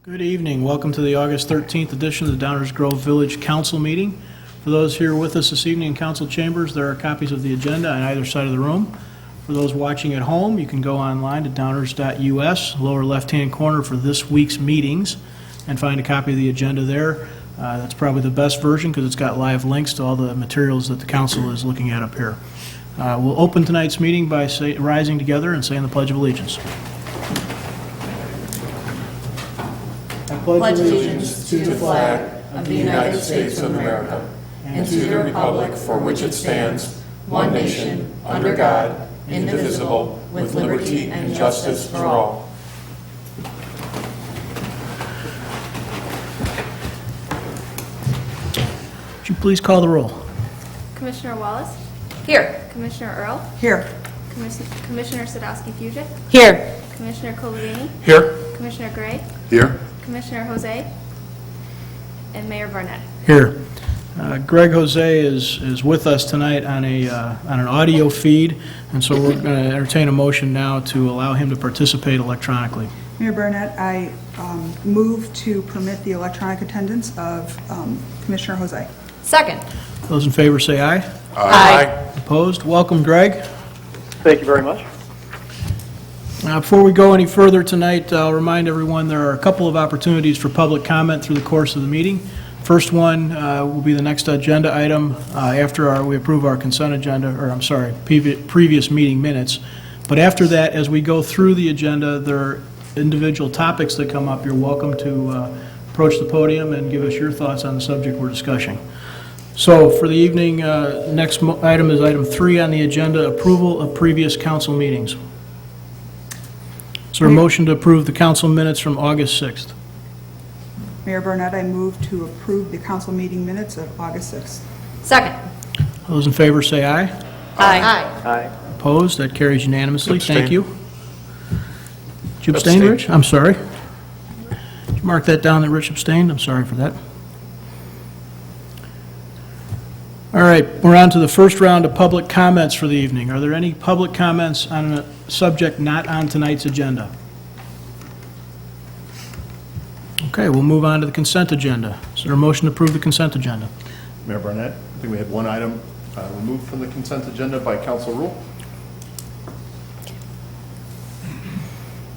Good evening. Welcome to the August 13th edition of the Downers Grove Village Council meeting. For those here with us this evening in council chambers, there are copies of the agenda on either side of the room. For those watching at home, you can go online to downers.us, lower left-hand corner for this week's meetings, and find a copy of the agenda there. That's probably the best version because it's got live links to all the materials that the council is looking at up here. We'll open tonight's meeting by rising together and saying the Pledge of Allegiance. Pledge allegiance to the flag of the United States of America and to the republic for which it stands, one nation, under God, indivisible, with liberty and justice for all. Would you please call the roll? Commissioner Wallace? Here. Commissioner Earl? Here. Commissioner Sadowski-Fugic? Here. Commissioner Colavini? Here. Commissioner Gray? Here. Commissioner Jose? And Mayor Barnett. Here. Greg Jose is with us tonight on an audio feed, and so we're going to entertain a motion now to allow him to participate electronically. Mayor Barnett, I move to permit the electronic attendance of Commissioner Jose. Second. Those in favor say aye. Aye. Opposed? Welcome, Greg. Thank you very much. Before we go any further tonight, I'll remind everyone there are a couple of opportunities for public comment through the course of the meeting. First one will be the next agenda item after we approve our consent agenda, or I'm sorry, previous meeting minutes. But after that, as we go through the agenda, there are individual topics that come up. You're welcome to approach the podium and give us your thoughts on the subject we're discussing. So for the evening, next item is item 3 on the agenda, approval of previous council meetings. Is there a motion to approve the council minutes from August 6th? Mayor Barnett, I move to approve the council meeting minutes of August 6th. Second. Those in favor say aye. Aye. Aye. Opposed? That carries unanimously. Abstain. Thank you. Did you abstain, Abstain. Rich? I'm sorry. Did you mark that down that Rich abstained? I'm sorry for that. All right, we're on to the first round of public comments for the evening. Are there any public comments on a subject not on tonight's agenda? Okay, we'll move on to the consent agenda. Is there a motion to approve the consent agenda? Mayor Barnett, I think we had one item removed from the consent agenda by council rule.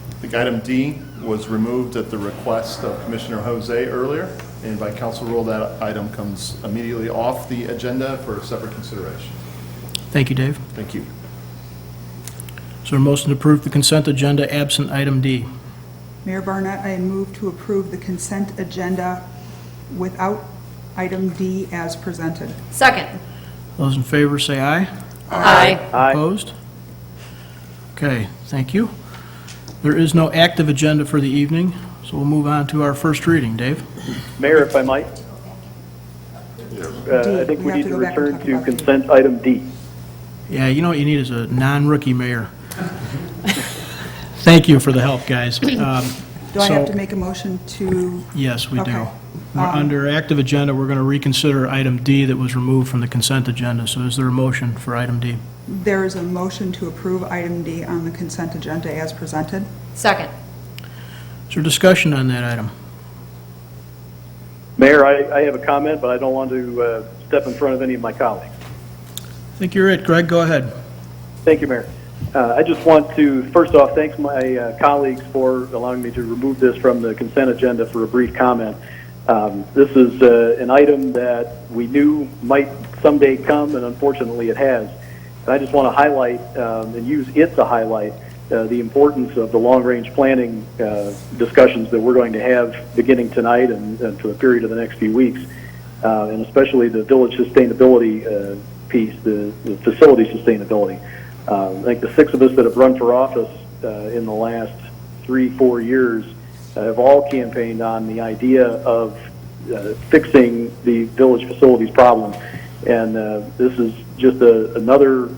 I think item D was removed at the request of Commissioner Jose earlier, and by council rule, that item comes immediately off the agenda for separate consideration. Thank you, Dave. Thank you. Is there a motion to approve the consent agenda absent item D? Mayor Barnett, I move to approve the consent agenda without item D as presented. Second. Those in favor say aye. Aye. Aye. Opposed? Okay, thank you. There is no active agenda for the evening, so we'll move on to our first reading. Dave? Mayor, if I might, I think we need to return to consent item D. Yeah, you know what you need is a non-rookie mayor. Thank you for the help, guys. Do I have to make a motion to, Yes, we do. Okay. Under active agenda, we're going to reconsider item D that was removed from the consent agenda. So is there a motion for item D? there is a motion to approve item D on the consent agenda as presented. Second. Is there discussion on that item? Mayor, I have a comment, but I don't want to step in front of any of my colleagues. I think you're it. Greg, go ahead. Thank you, Mayor. I just want to, first off, thank my colleagues for allowing me to remove this from the consent agenda for a brief comment. This is an item that we knew might someday come, and unfortunately it has. And I just want to highlight and use it to highlight the importance of the long-range planning discussions that we're going to have beginning tonight and for the period of the next few weeks, and especially the village sustainability piece, the facility sustainability. I think the 6 of us that have run for office in the last 3-4 years have all campaigned on the idea of fixing the village facilities problem. And this is just another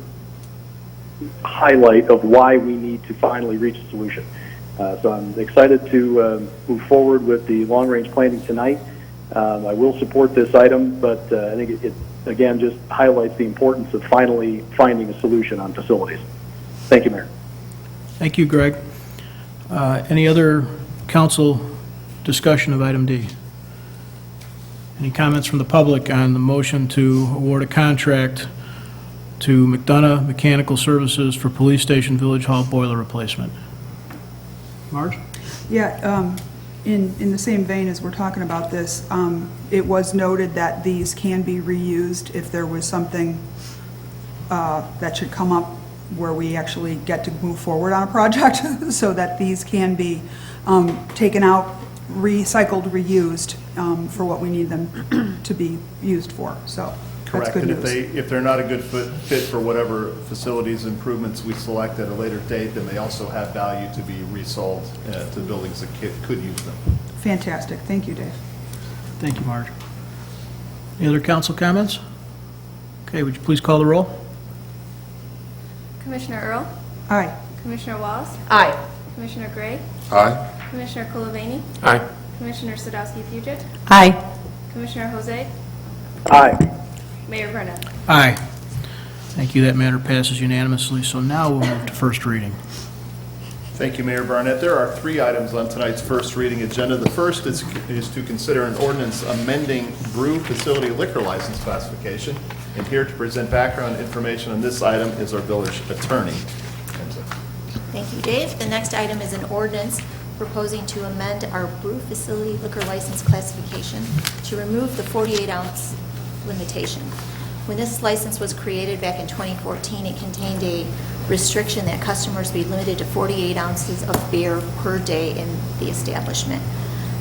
highlight of why we need to finally reach a solution. So I'm excited to move forward with the long-range planning tonight. I will support this item, but I think it again just highlights the importance of finally finding a solution on facilities. Thank you, Mayor. Thank you, Greg. Any other council discussion of item D? Any comments from the public on the motion to award a contract to McDonough Mechanical Services for Police Station Village Hall boiler replacement? Marge? Yeah, in the same vein as we're talking about this, it was noted that these can be reused if there was something that should come up where we actually get to move forward on a project, so that these can be taken out, recycled, reused for what we need them to be used for, so that's Correct, good and news. if they're not a good fit for whatever facilities improvements we select at a later date, then they also have value to be resold to buildings that could use them. Fantastic, thank you, Dave. Thank you, Marge. Any other council comments? Okay, would you please call the roll? Commissioner Earl? Aye. Commissioner Wallace? Aye. Commissioner Gray? Aye. Commissioner Kulovany? Aye. Commissioner Sadowski-Fugit? Aye. Commissioner Jose? Aye. Mayor Burnett. Aye. Thank you, that matter passes unanimously, so now we'll move to first reading. Thank you, Mayor Barnett. There are 3 items on tonight's first reading agenda. The first is to consider an ordinance amending brew facility liquor license classification. And here to present background information on this item is our village attorney. Thank you, Dave. The next item is an ordinance proposing to amend our brew facility liquor license classification to remove the 48-ounce limitation. When this license was created back in 2014, it contained a restriction that customers be limited to 48 ounces of beer per day in the establishment.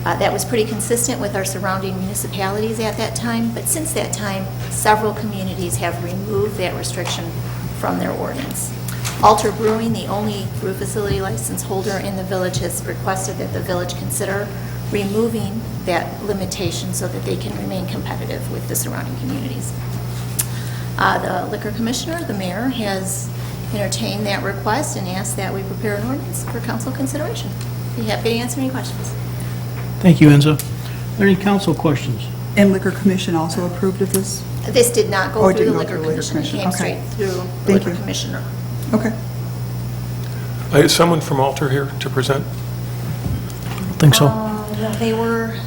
That was pretty consistent with our surrounding municipalities at that time, but since that time, several communities have removed that restriction from their ordinance. Alter Brewing, the only brew facility license holder in the village, has requested that the village consider removing that limitation so that they can remain competitive with the surrounding communities. The liquor commissioner, the mayor, has entertained that request and asked that we prepare an ordinance for council consideration. Be happy to answer any questions. Thank you, Enza. Are there any council questions? And Liquor Commission also approved of this? This did not Oh, go it through the didn't go liquor through the Liquor commission. It came Commission. Okay. straight through the Thank liquor you. commissioner. Okay. Is someone from Alter here to present? I think so. They were,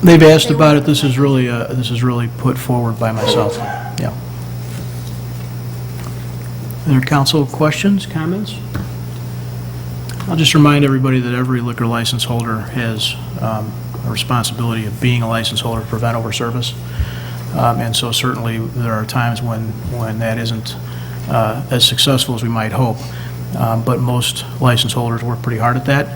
They've asked about it. This is really put forward by myself. Yeah. Other council questions, comments? I'll just remind everybody that every liquor license holder has a responsibility of being a license holder to prevent over-service. And so certainly there are times when that isn't as successful as we might hope. But most license holders work pretty hard at that.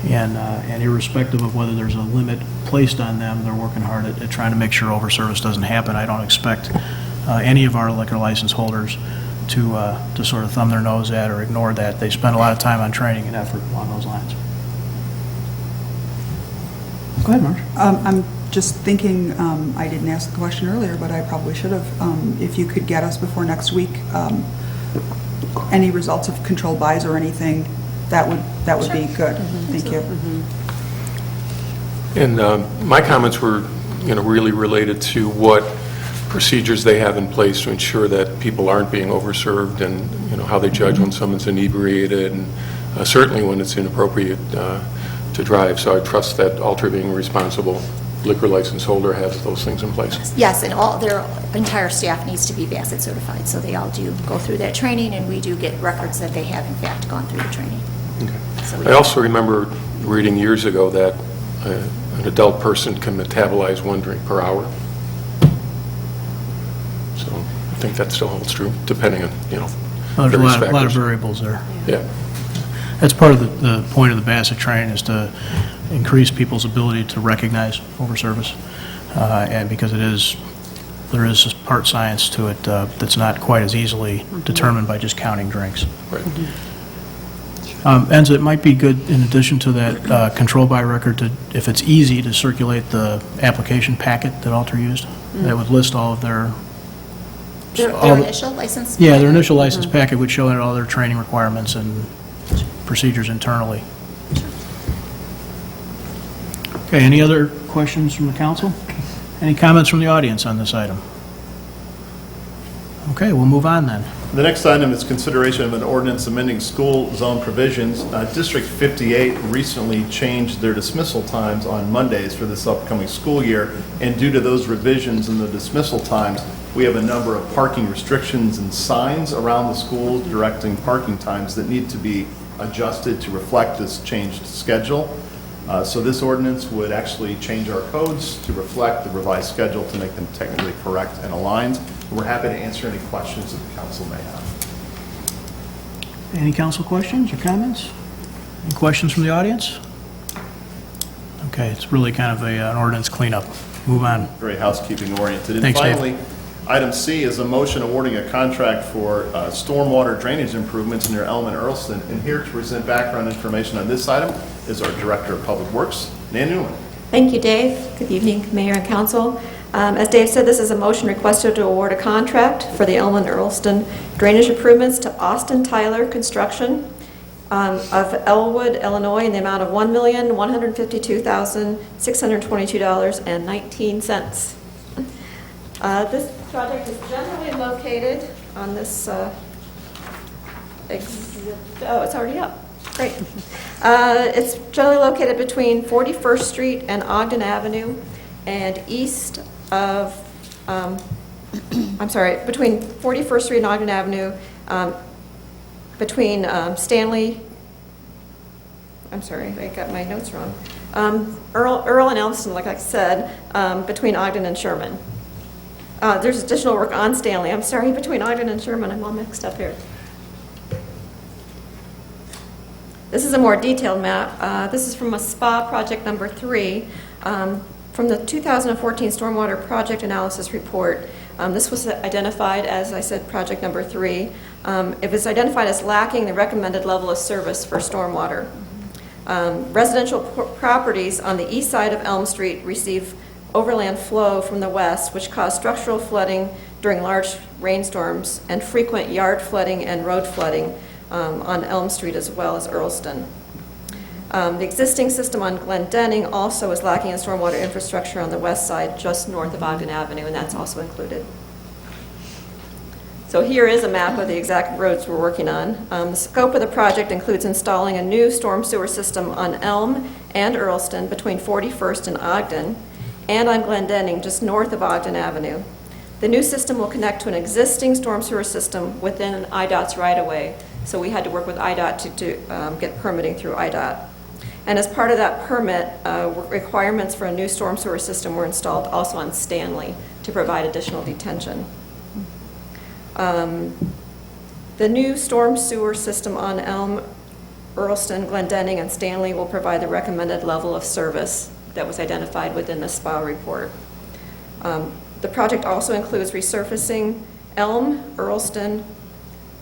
And irrespective of whether there's a limit placed on them, they're working hard at trying to make sure over-service doesn't happen. I don't expect any of our liquor license holders to sort of thumb their nose at or ignore that. They spend a lot of time on training and effort along those lines. Go ahead, Marge. I'm just thinking, I didn't ask the question earlier, but I probably should have. If you could get us before next week, any results of controlled buys or anything, that would be good. Thank you. And my comments were, really related to what procedures they have in place to ensure that people aren't being overserved and, how they judge when someone's inebriated and certainly when it's inappropriate to drive. So I trust that Alter, being a responsible liquor license holder, has those things in place. yes, and all their entire staff needs to be Bassett certified, so they all do go through that training, and we do get records that they have in fact gone through the training. So we- I also remember reading years ago that an adult person can metabolize 1 drink per hour. So I think that still holds true, depending on, There's a various lot of factors. variables there. Yeah. That's part of the point of the Bassett training, is to increase people's ability to recognize over-service. And because there is this part science to it that's not quite as easily determined by just counting drinks. Right. Enza, it might be good, in addition to that control by record, if it's easy, to circulate the application packet that Alter used. That would list all of their... Their initial license? Yeah, their initial license packet would show all their training requirements and procedures internally. Okay, any other questions from the council? Any comments from the audience on this item? Okay, we'll move on then. The next item is consideration of an ordinance amending school zone provisions. District 58 recently changed their dismissal times on Mondays for this upcoming school year, and due to those revisions in the dismissal times, we have a number of parking restrictions and signs around the schools directing parking times that need to be adjusted to reflect this changed schedule. So this ordinance would actually change our codes to reflect the revised schedule to make them technically correct and aligned. We're happy to answer any questions that the council may have. Any council questions or comments? Any questions from the audience? Okay, it's really kind of an ordinance cleanup. Move on. Very housekeeping oriented. And Thanks, Dave. finally, item C is a motion awarding a contract for stormwater drainage improvements near Elm and Earlston. And here to present background information on this item is our Director of Public Works, Nan Newman. Thank you, Dave. Good evening, Mayor and Council. As Dave said, this is a motion requested to award a contract for the Elm and Earlston drainage improvements to Austin Tyler Construction of Elwood, Illinois, in the amount of $1,152,622.19. This project is generally located on this it's already up. Great. It's generally located between 41st Street and Ogden Avenue and east of, between 41st Street and Ogden Avenue, between Stanley, I got my notes wrong, Earl and Elmston, like I said, between Ogden and Sherman. There's additional work on Stanley, between Ogden and Sherman, I'm all mixed up here. This is a more detailed map. This is from a SPA project number 3. From the 2014 Stormwater Project Analysis Report. This was identified as, I said, project number 3. It was identified as lacking the recommended level of service for stormwater. Residential properties on the east side of Elm Street receive overland flow from the west, which caused structural flooding during large rainstorms and frequent yard flooding and road flooding on Elm Street as well as Earlston. The existing system on Glendenning also is lacking in stormwater infrastructure on the west side, just north of Ogden Avenue, and that's also included. So here is a map of the exact roads we're working on. The scope of the project includes installing a new storm sewer system on Elm and Earlston between 41st and Ogden, and on Glendenning, just north of Ogden Avenue. The new system will connect to an existing storm sewer system within IDOT's right-of-way, so we had to work with IDOT to get permitting through IDOT. And as part of that permit, requirements for a new storm sewer system were installed also on Stanley to provide additional detention. The new storm sewer system on Elm, Earlston, Glendenning, and Stanley will provide the recommended level of service that was identified within the SPA report. The project also includes resurfacing Elm, Earlston,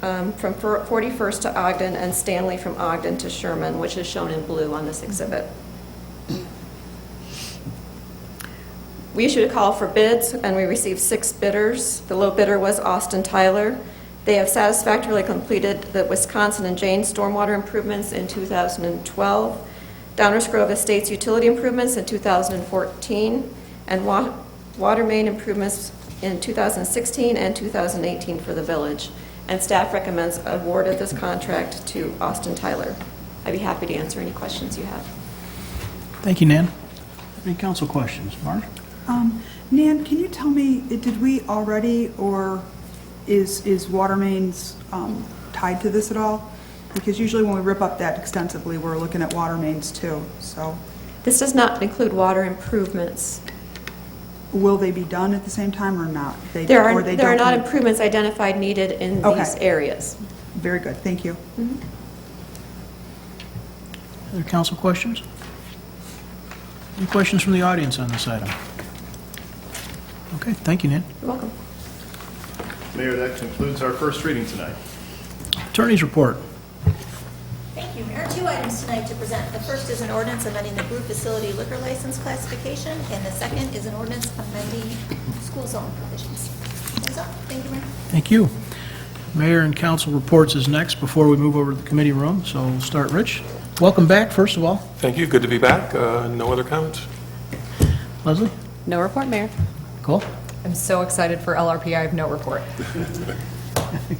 from 41st to Ogden, and Stanley from Ogden to Sherman, which is shown in blue on this exhibit. We issued a call for bids, and we received 6 bidders. The low bidder was Austin Tyler. They have satisfactorily completed the Wisconsin and Janes stormwater improvements in 2012, Downers Grove Estates utility improvements in 2014, and water main improvements in 2016 and 2018 for the village. And staff recommends award of this contract to Austin Tyler. I'd be happy to answer any questions you have. Thank you, Nan. Any council questions? Mark? Nan, can you tell me, did we already, or is water mains tied to this at all? Because usually when we rip up that extensively, we're looking at water mains too, so. This does not include water improvements. Will they be done at the same time or not? There are not improvements identified needed in these areas. Very good, thank you. Other council questions? Any questions from the audience on this item? Okay, thank you, Nan. You're welcome. Mayor, that concludes our first reading tonight. Attorney's report. Thank you, Mayor. 2 items tonight to present. The first is an ordinance amending the brew facility liquor license classification, and the second is an ordinance amending school zone provisions. Hands up. Thank you, Mayor. Thank you. Mayor and council reports is next before we move over to the committee room, so we'll start Rich. Welcome back, first of all. Thank you. Good to be back. No other comments? Leslie? No report, Mayor. Cole? I'm so excited for LRP, I have no report.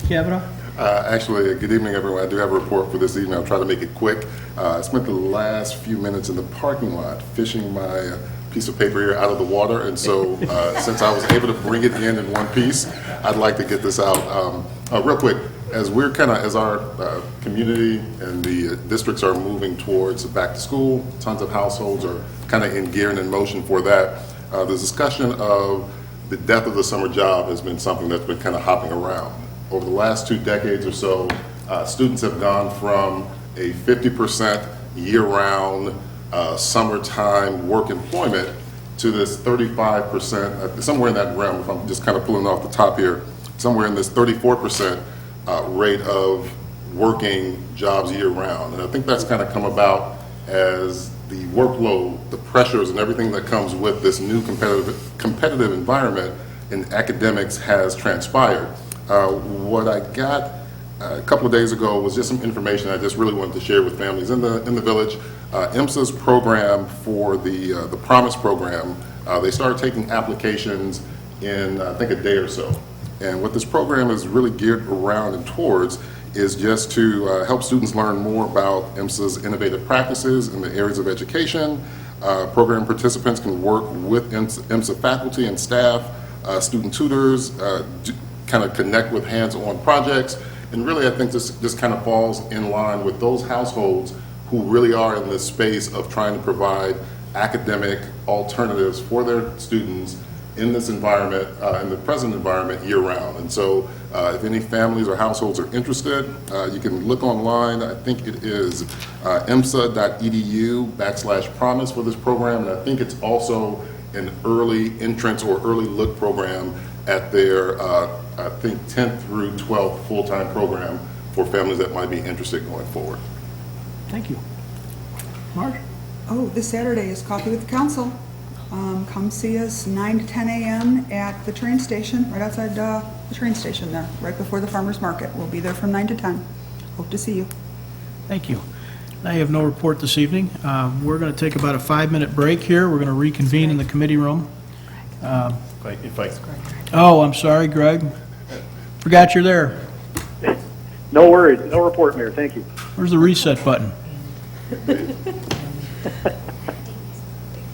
Kavanaugh? Actually, good evening, everyone. I do have a report for this evening. I'll try to make it quick. I spent the last few minutes in the parking lot fishing my piece of paper here out of the water, and so since I was able to bring it in one piece, I'd like to get this out real quick. As we're as our community and the districts are moving towards back to school, tons of households are kind of in gear and in motion for that. The discussion of the death of the summer job has been something that's been kind of hopping around. Over the last 2 decades or so, students have gone from a 50% year-round summertime work employment to this 35%, somewhere in that realm, if I'm just kind of pulling off the top here, somewhere in this 34% rate of working jobs year-round. And I think that's kind of come about as the workload, the pressures, and everything that comes with this new competitive environment in academics has transpired. What I got a couple of days ago was just some information I just really wanted to share with families in the village. IMSA's program for the Promise program, they started taking applications in I think a day or so. And what this program is really geared around and towards is just to help students learn more about IMSA's innovative practices in the areas of education. Program participants can work with IMSA faculty and staff, student tutors, kind of connect with hands-on projects. And really, I think this kind of falls in line with those households who really are in this space of trying to provide academic alternatives for their students in this environment, in the present environment, year-round. And so if any families or households are interested, you can look online. I think it is imsa.edu/promise for this program. And I think it's also an early entrance or early look program at their, I think, 10th through 12th full-time program for families that might be interested going forward. Thank you. Marge? Oh, this Saturday is Coffee with the Council. Come see us 9 to 10 a.m. at the train station, right outside the train station there, right before the farmer's market. We'll be there from 9 to 10. Hope to see you. Thank you. I have no report this evening. We're going to take about a 5-minute break here. We're going to reconvene in the committee room. Oh, I'm sorry, Greg. Forgot you're there. No worries. No report, Mayor. Thank you. Where's the reset button?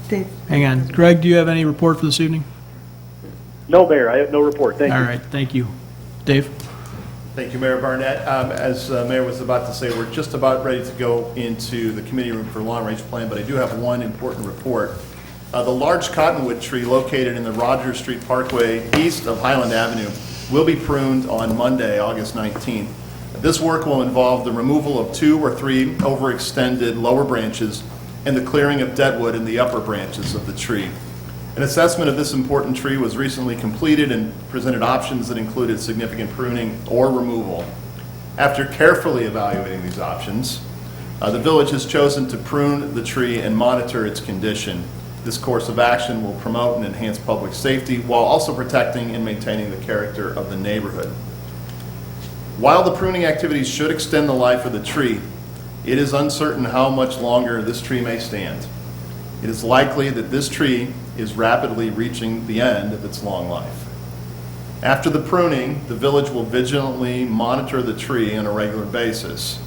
Dave? Hang on. Greg, do you have any report for this evening? No, Mayor. I have no report. Thank you. All right, thank you. Dave? Thank you, Mayor Barnett. As Mayor was about to say, we're just about ready to go into the committee room for long-range plan, but I do have one important report. The large cottonwood tree located in the Rogers Street Parkway east of Highland Avenue will be pruned on Monday, August 19th. This work will involve the removal of 2 or 3 overextended lower branches and the clearing of deadwood in the upper branches of the tree. An assessment of this important tree was recently completed and presented options that included significant pruning or removal. After carefully evaluating these options, the village has chosen to prune the tree and monitor its condition. This course of action will promote and enhance public safety while also protecting and maintaining the character of the neighborhood. While the pruning activities should extend the life of the tree, it is uncertain how much longer this tree may stand. It is likely that this tree is rapidly reaching the end of its long life. After the pruning, the village will vigilantly monitor the tree on a regular basis.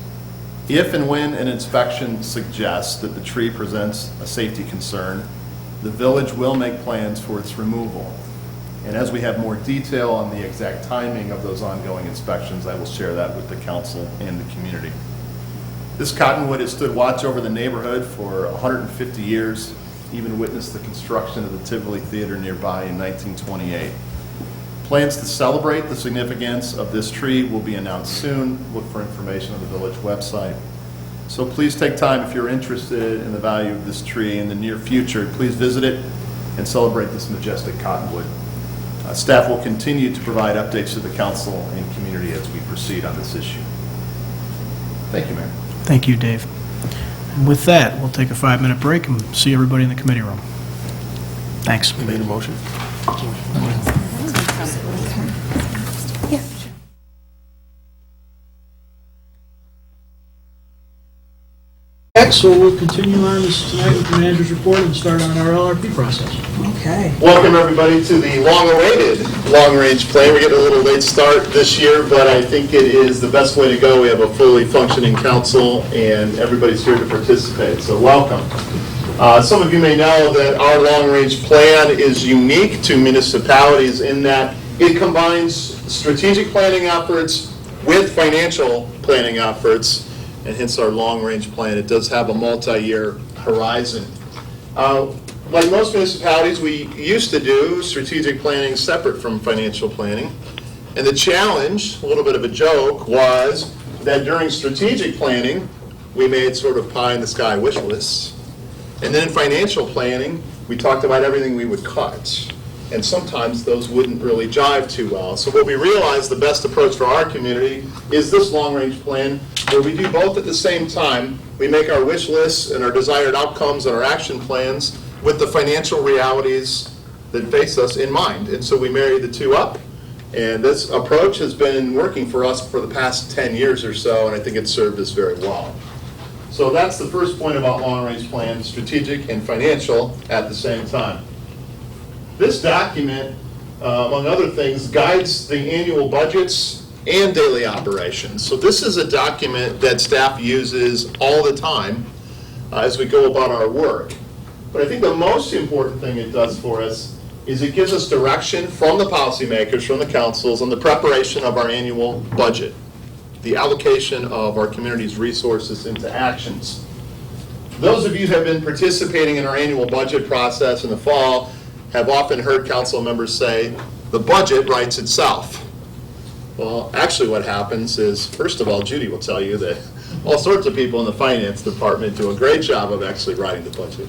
If and when an inspection suggests that the tree presents a safety concern, the village will make plans for its removal. And as we have more detail on the exact timing of those ongoing inspections, I will share that with the council and the community. This cottonwood has stood watch over the neighborhood for 150 years, even witnessed the construction of the Tivoli Theater nearby in 1928. Plans to celebrate the significance of this tree will be announced soon. Look for information on the village website. So please take time, if you're interested in the value of this tree in the near future, please visit it and celebrate this majestic cottonwood. Staff will continue to provide updates to the council and community as we proceed on this issue. Thank you, Mayor. Thank you, Dave. And with that, we'll take a 5-minute break and see everybody in the committee room. Thanks. We need a motion? right, so we'll continue on this tonight with the manager's report and start on our LRP process. Okay. Welcome, everybody, to the long-awaited long-range plan. We're getting a little late start this year, but I think it is the best way to go. We have a fully functioning council, and everybody's here to participate, so welcome. Some of you may know that our long-range plan is unique to municipalities in that it combines strategic planning efforts with financial planning efforts, and hence our long-range plan. It does have a multi-year horizon. Like most municipalities, we used to do strategic planning separate from financial planning. And the challenge, a little bit of a joke, was that during strategic planning, we made sort of pie-in-the-sky wish lists. And then in financial planning, we talked about everything we would cut. And sometimes those wouldn't really jive too well. So what we realized the best approach for our community is this long-range plan, where we do both at the same time. We make our wish lists and our desired outcomes and our action plans with the financial realities that face us in mind. And so we marry the two up. And this approach has been working for us for the past 10 years or so, and I think it's served us very well. So that's the first point about long-range plan, strategic and financial at the same time. This document, among other things, guides the annual budgets and daily operations. So this is a document that staff uses all the time as we go about our work. But I think the most important thing it does for us is it gives us direction from the policymakers, from the councils, on the preparation of our annual budget, the allocation of our community's resources into actions. Those of you who have been participating in our annual budget process in the fall have often heard council members say, the budget writes itself. Well, actually what happens is, first of all, Judy will tell you that all sorts of people in the finance department do a great job of actually writing the budget.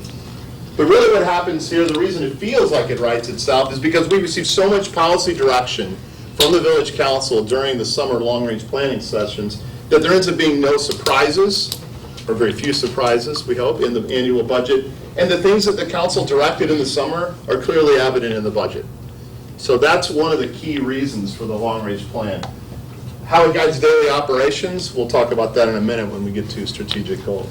But really what happens here, the reason it feels like it writes itself, is because we receive so much policy direction from the village council during the summer long-range planning sessions that there ends up being no surprises, or very few surprises, we hope, in the annual budget. And the things that the council directed in the summer are clearly evident in the budget. So that's one of the key reasons for the long-range plan. How it guides daily operations, we'll talk about that in a minute when we get to strategic goals.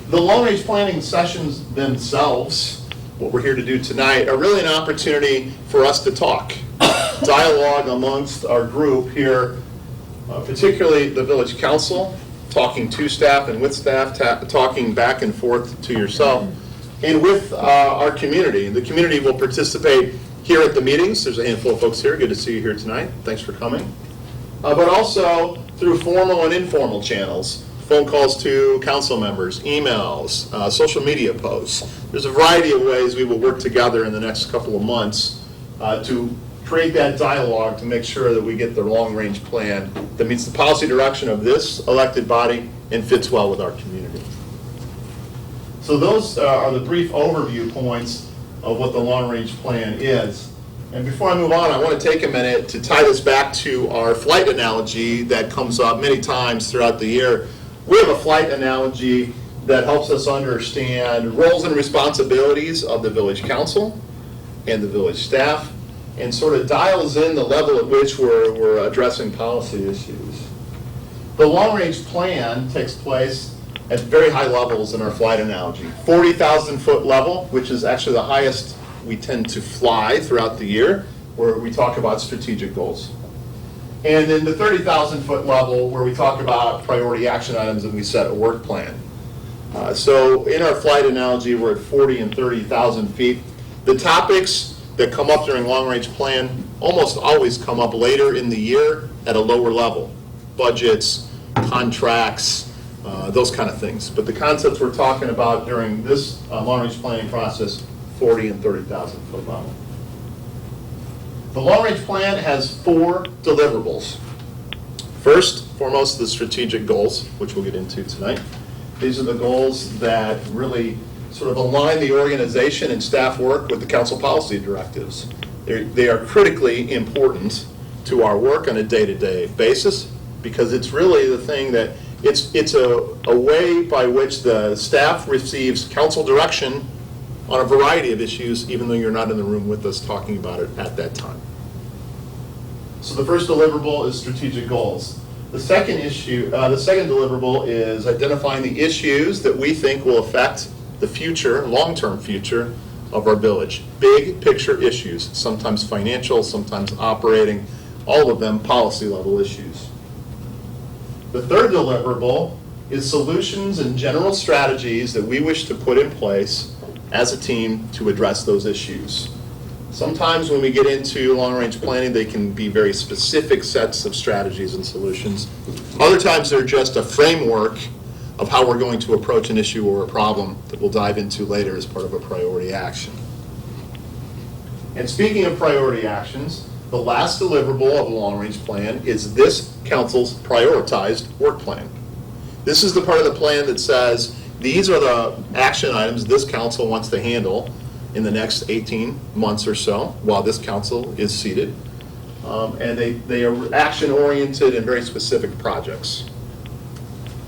The long-range planning sessions themselves, what we're here to do tonight, are really an opportunity for us to talk. Dialogue amongst our group here, particularly the village council, talking to staff and with staff, talking back and forth to yourself, and with our community. The community will participate here at the meetings. There's a handful of folks here. Good to see you here tonight. Thanks for coming. But also through formal and informal channels. Phone calls to council members, emails, social media posts. There's a variety of ways we will work together in the next couple of months to create that dialogue to make sure that we get the long-range plan that meets the policy direction of this elected body and fits well with our community. So those are the brief overview points of what the long-range plan is. And before I move on, I want to take a minute to tie this back to our flight analogy that comes up many times throughout the year. We have a flight analogy that helps us understand roles and responsibilities of the village council and the village staff, and sort of dials in the level at which we're addressing policy issues. The long-range plan takes place at very high levels in our flight analogy. 40,000-foot level, which is actually the highest we tend to fly throughout the year, where we talk about strategic goals. And then the 30,000-foot level, where we talk about priority action items and we set a work plan. So in our flight analogy, we're at 40 and 30,000 feet. The topics that come up during long-range plan almost always come up later in the year at a lower level. Budgets, contracts, those kind of things. But the concepts we're talking about during this long-range planning process, 40 and 30,000 foot level. The long-range plan has 4 deliverables. First, foremost, the strategic goals, which we'll get into tonight. These are the goals that really sort of align the organization and staff work with the council policy directives. They are critically important to our work on a day-to-day basis because it's really the thing that it's a way by which the staff receives council direction on a variety of issues, even though you're not in the room with us talking about it at that time. So the first deliverable is strategic goals. The second issue, the second deliverable is identifying the issues that we think will affect the future, long-term future of our village. Big picture issues, sometimes financial, sometimes operating, all of them policy level issues. The third deliverable is solutions and general strategies that we wish to put in place as a team to address those issues. Sometimes when we get into long-range planning, they can be very specific sets of strategies and solutions. Other times they're just a framework of how we're going to approach an issue or a problem that we'll dive into later as part of a priority action. And speaking of priority actions, the last deliverable of a long-range plan is this council's prioritized work plan. This is the part of the plan that says these are the action items this council wants to handle in the next 18 months or so while this council is seated. And they are action-oriented and very specific projects.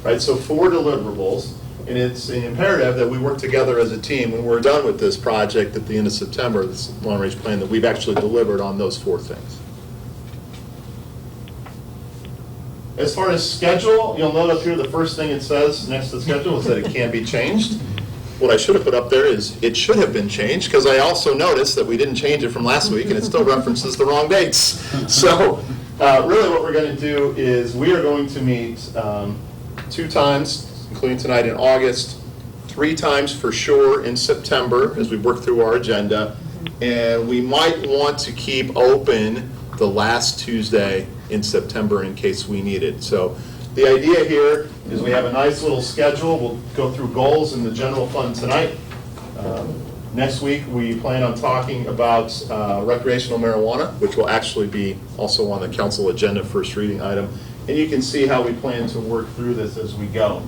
Right, so 4 deliverables, and it's an imperative that we work together as a team when we're done with this project at the end of September, this long-range plan, that we've actually delivered on those 4 things. As far as schedule, you'll note up here the first thing it says next to the schedule is that it can be changed. What I should have put up there is it should have been changed, because I also noticed that we didn't change it from last week and it still references the wrong dates. So really what we're going to do is we are going to meet 2 times, including tonight in August, 3 times for sure in September as we work through our agenda, and we might want to keep open the last Tuesday in September in case we need it. So the idea here is we have a nice little schedule. We'll go through goals in the general fund tonight. Next week we plan on talking about recreational marijuana, which will actually be also on the council agenda, first reading item. And you can see how we plan to work through this as we go.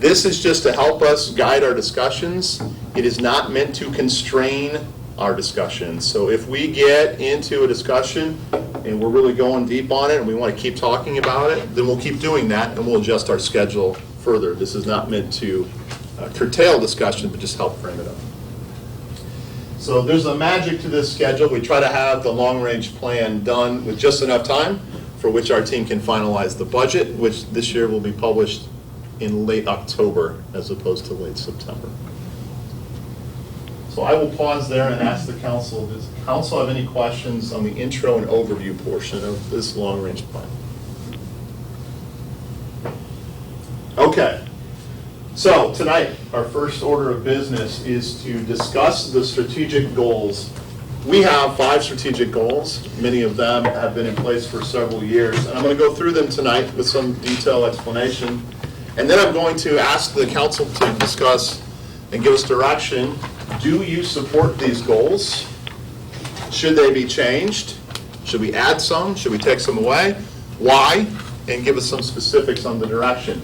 This is just to help us guide our discussions. It is not meant to constrain our discussions. So if we get into a discussion and we're really going deep on it and we want to keep talking about it, then we'll keep doing that and we'll adjust our schedule further. This is not meant to curtail discussion, but just help frame it up. So there's a magic to this schedule. We try to have the long-range plan done with just enough time for which our team can finalize the budget, which this year will be published in late October as opposed to late September. So I will pause there and ask the council, does the council have any questions on the intro and overview portion of this long-range plan? Okay. So tonight, our first order of business is to discuss the strategic goals. We have 5 strategic goals. Many of them have been in place for several years. And I'm going to go through them tonight with some detailed explanation. And then I'm going to ask the council to discuss and give us direction. Do you support these goals? Should they be changed? Should we add some? Should we take some away? Why? And give us some specifics on the direction.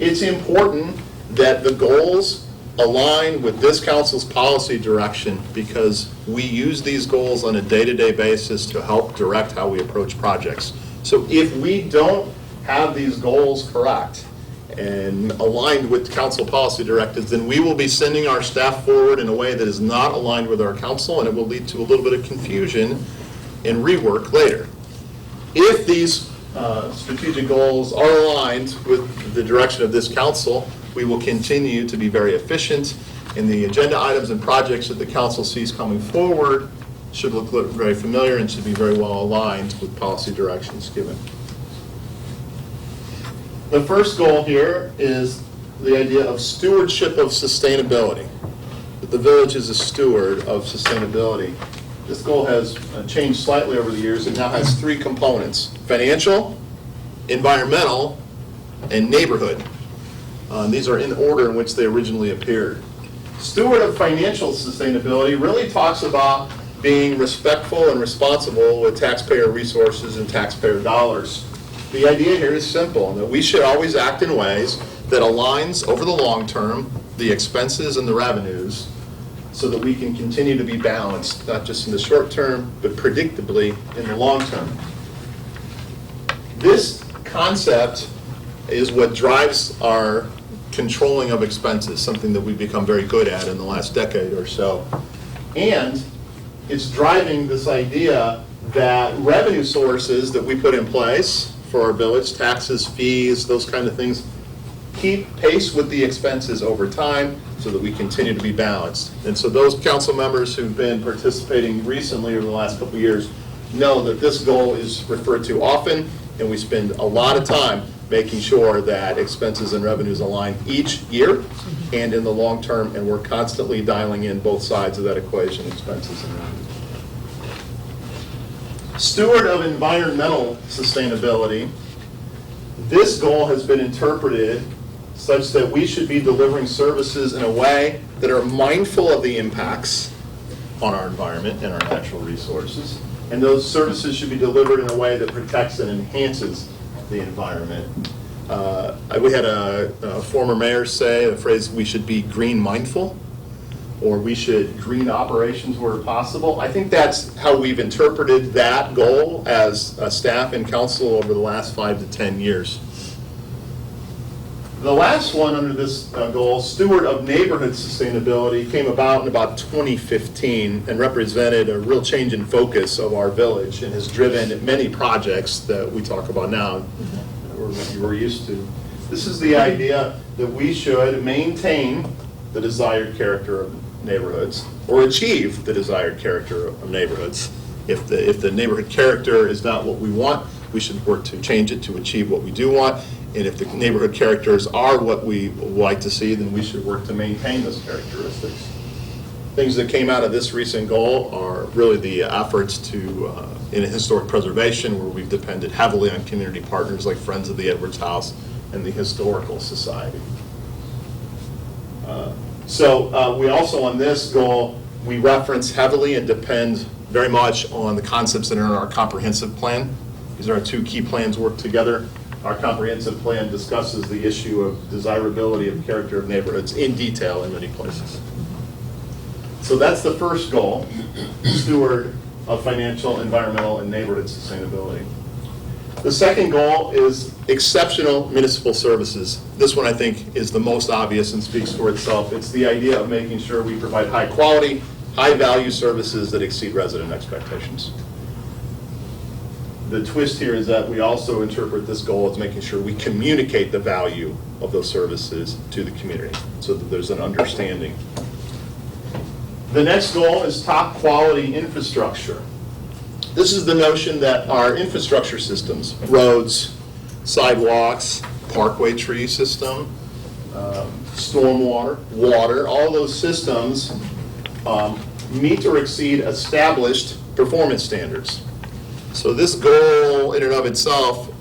It's important that the goals align with this council's policy direction because we use these goals on a day-to-day basis to help direct how we approach projects. So if we don't have these goals correct and aligned with council policy directives, then we will be sending our staff forward in a way that is not aligned with our council, and it will lead to a little bit of confusion and rework later. If these strategic goals are aligned with the direction of this council, we will continue to be very efficient, and the agenda items and projects that the council sees coming forward should look very familiar and should be very well aligned with policy directions given. The first goal here is the idea of stewardship of sustainability, that the village is a steward of sustainability. This goal has changed slightly over the years. It now has 3 components: financial, environmental, and neighborhood. These are in order in which they originally appeared. Steward of financial sustainability really talks about being respectful and responsible with taxpayer resources and taxpayer dollars. The idea here is simple, that we should always act in ways that aligns over the long term the expenses and the revenues so that we can continue to be balanced, not just in the short term, but predictably in the long term. This concept is what drives our controlling of expenses, something that we've become very good at in the last decade or so. And it's driving this idea that revenue sources that we put in place for our village, taxes, fees, those kind of things, keep pace with the expenses over time so that we continue to be balanced. And so those council members who've been participating recently over the last couple of years know that this goal is referred to often, and we spend a lot of time making sure that expenses and revenues align each year and in the long term, and we're constantly dialing in both sides of that equation, expenses and revenues. Steward of environmental sustainability. This goal has been interpreted such that we should be delivering services in a way that are mindful of the impacts on our environment and our natural resources. And those services should be delivered in a way that protects and enhances the environment. We had a former mayor say the phrase, we should be green mindful, or we should green operations where possible. I think that's how we've interpreted that goal as a staff and council over the last 5 to 10 years. The last one under this goal, Steward of Neighborhood Sustainability, came about in about 2015 and represented a real change in focus of our village and has driven many projects that we talk about now, or you were used to. This is the idea that we should maintain the desired character of neighborhoods or achieve the desired character of neighborhoods. If the neighborhood character is not what we want, we should work to change it to achieve what we do want. And if the neighborhood characters are what we like to see, then we should work to maintain those characteristics. Things that came out of this recent goal are really the efforts to, in historic preservation, where we've depended heavily on community partners like Friends of the Edwards House and the Historical Society. We also, on this goal, we reference heavily and depend very much on the concepts that are in our comprehensive plan. These are our two key plans work together. Our comprehensive plan discusses the issue of desirability of character of neighborhoods in detail in many places. So that's the first goal, steward of financial, environmental, and neighborhood sustainability. The second goal is exceptional municipal services. This one I think is the most obvious and speaks for itself. It's the idea of making sure we provide high quality, high value services that exceed resident expectations. The twist here is that we also interpret this goal as making sure we communicate the value of those services to the community so that there's an understanding. The next goal is top quality infrastructure. This is the notion that our infrastructure systems, roads, sidewalks, parkway tree system, stormwater, water, all those systems meet or exceed established performance standards. So this goal in and of itself,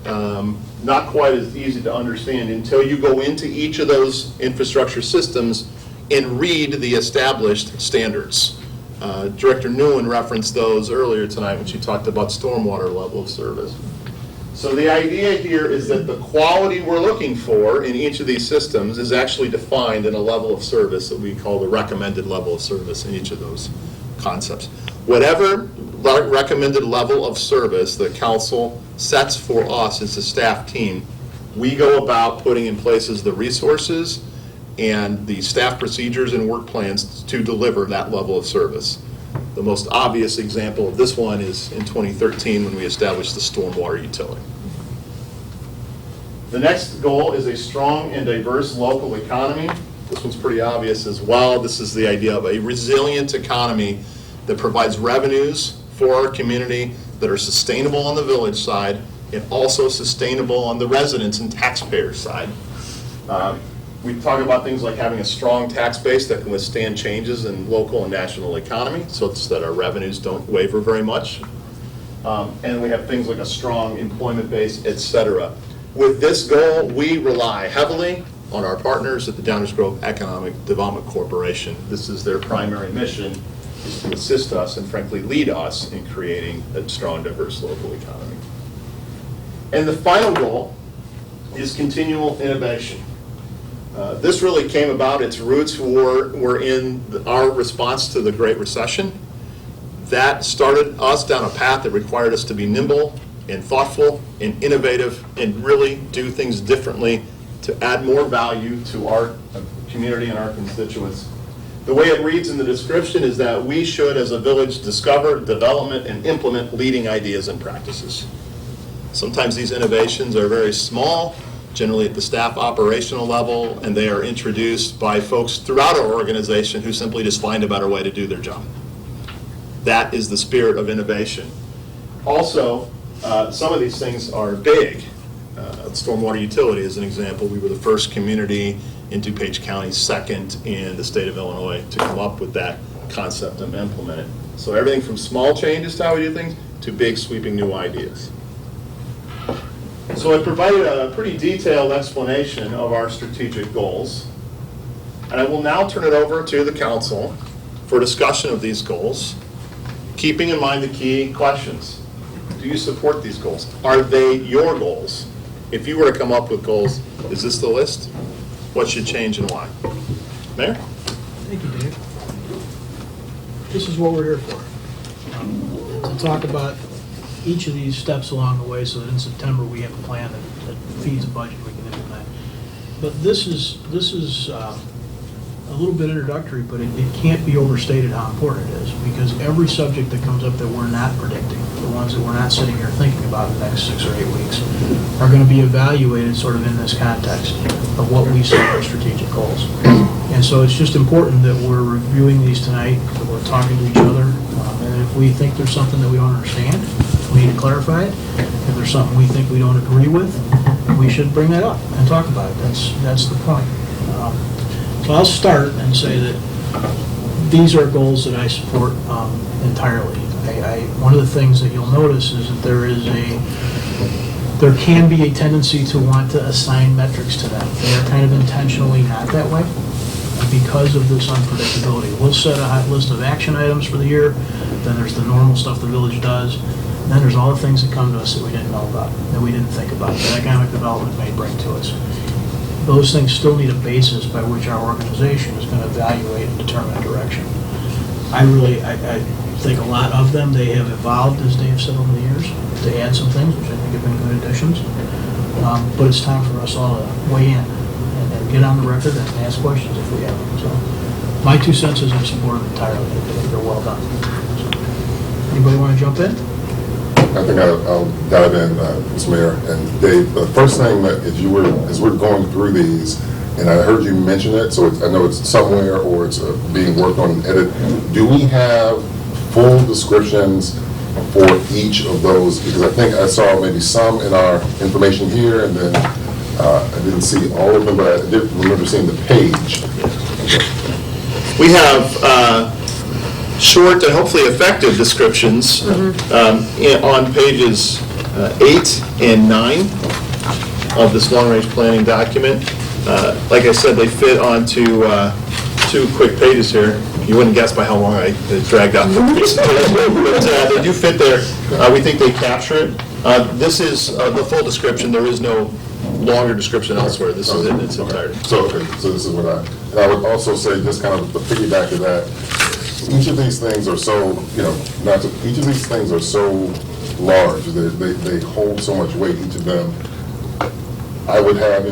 not quite as easy to understand until you go into each of those infrastructure systems and read the established standards. Director Nguyen referenced those earlier tonight when she talked about stormwater level of service. So the idea here is that the quality we're looking for in each of these systems is actually defined in a level of service that we call the recommended level of service in each of those concepts. Whatever recommended level of service the council sets for us as a staff team, we go about putting in places the resources and the staff procedures and work plans to deliver that level of service. The most obvious example of this one is in 2013 when we established the stormwater utility. The next goal is a strong and diverse local economy. This one's pretty obvious as well. This is the idea of a resilient economy that provides revenues for our community that are sustainable on the village side and also sustainable on the residents and taxpayer side. We talk about things like having a strong tax base that can withstand changes in local and national economy so that our revenues don't waver very much. And we have things like a strong employment base, et cetera. With this goal, we rely heavily on our partners at the Downers Grove Economic Development Corporation. This is their primary mission, is to assist us and frankly lead us in creating a strong, diverse local economy. And the final goal is continual innovation. This really came about, its roots were in our response to the Great Recession. That started us down a path that required us to be nimble and thoughtful and innovative and really do things differently to add more value to our community and our constituents. The way it reads in the description is that we should, as a village, discover, develop, and implement leading ideas and practices. Sometimes these innovations are very small, generally at the staff operational level, and they are introduced by folks throughout our organization who simply just find a better way to do their job. That is the spirit of innovation. Also, some of these things are big. Stormwater utility is an example. We were the first community in DuPage County, second in the state of Illinois, to come up with that concept and implement it. So everything from small changes to how we do things to big sweeping new ideas. So I provided a pretty detailed explanation of our strategic goals. And I will now turn it over to the council for discussion of these goals, keeping in mind the key questions. Do you support these goals? Are they your goals? If you were to come up with goals, is this the list? What should change and why? Mayor? Thank you, Dave. This is what we're here for. To talk about each of these steps along the way so that in September we have a plan that feeds a budget we can implement. But this is a little bit introductory, but it can't be overstated how important it is, because every subject that comes up that we're not predicting, the ones that we're not sitting here thinking about in the next 6 or 8 weeks, are going to be evaluated sort of in this context of what we set for strategic goals. And so it's just important that we're reviewing these tonight, that we're talking to each other, and if we think there's something that we don't understand, we need to clarify it. If there's something we think we don't agree with, we should bring that up and talk about it. That's the point. So I'll start and say that these are goals that I support entirely. One of the things that you'll notice is that there can be a tendency to want to assign metrics to them. They are kind of intentionally not that way because of this unpredictability. We'll set a hot list of action items for the year, then there's the normal stuff the village does, and then there's all the things that come to us that we didn't know about, that we didn't think about, that economic development may bring to us. Those things still need a basis by which our organization is going to evaluate and determine a direction. I think a lot of them, they have evolved, as Dave said, over the years, to add some things, which I think have been good additions. But it's time for us all to weigh in and get on the record and ask questions if we have them. So my 2 cents is I support them entirely. I think they're well done. So, anybody want to jump in? I think I'll dive in, Mr. Mayor. And Dave, the first thing that as we're going through these, and I heard you mention it, so I know it's somewhere or it's being worked on and edited. Do we have full descriptions for each of those? Because I think I saw maybe some in our information here, and then I didn't see all of them, but I did remember seeing the page. We have short and hopefully effective descriptions on pages 8 and 9 of this long-range planning document. Like I said, they fit onto 2 quick pages here. You wouldn't guess by how long I dragged out the presentation, but they do fit there. We think they capture it. This is the full description. There is no longer description elsewhere. This is it in its entirety. So this is what I would also say, just kind of the piggyback of that. Each of these things are so, each of these things are so large. They hold so much weight, each of them. I would have,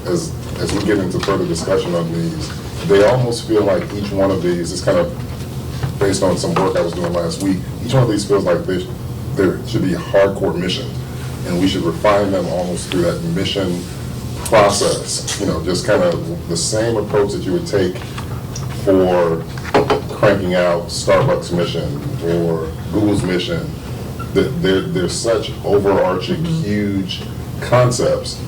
as we get into further discussion on these, they almost feel like each one of these is kind of based on some work I was doing last week. Each one of these feels like there should be a hardcore mission, and we should refine them almost through that mission process. Just kind of the same approach that you would take for cranking out Starbucks' mission or Google's mission. They're such overarching, huge concepts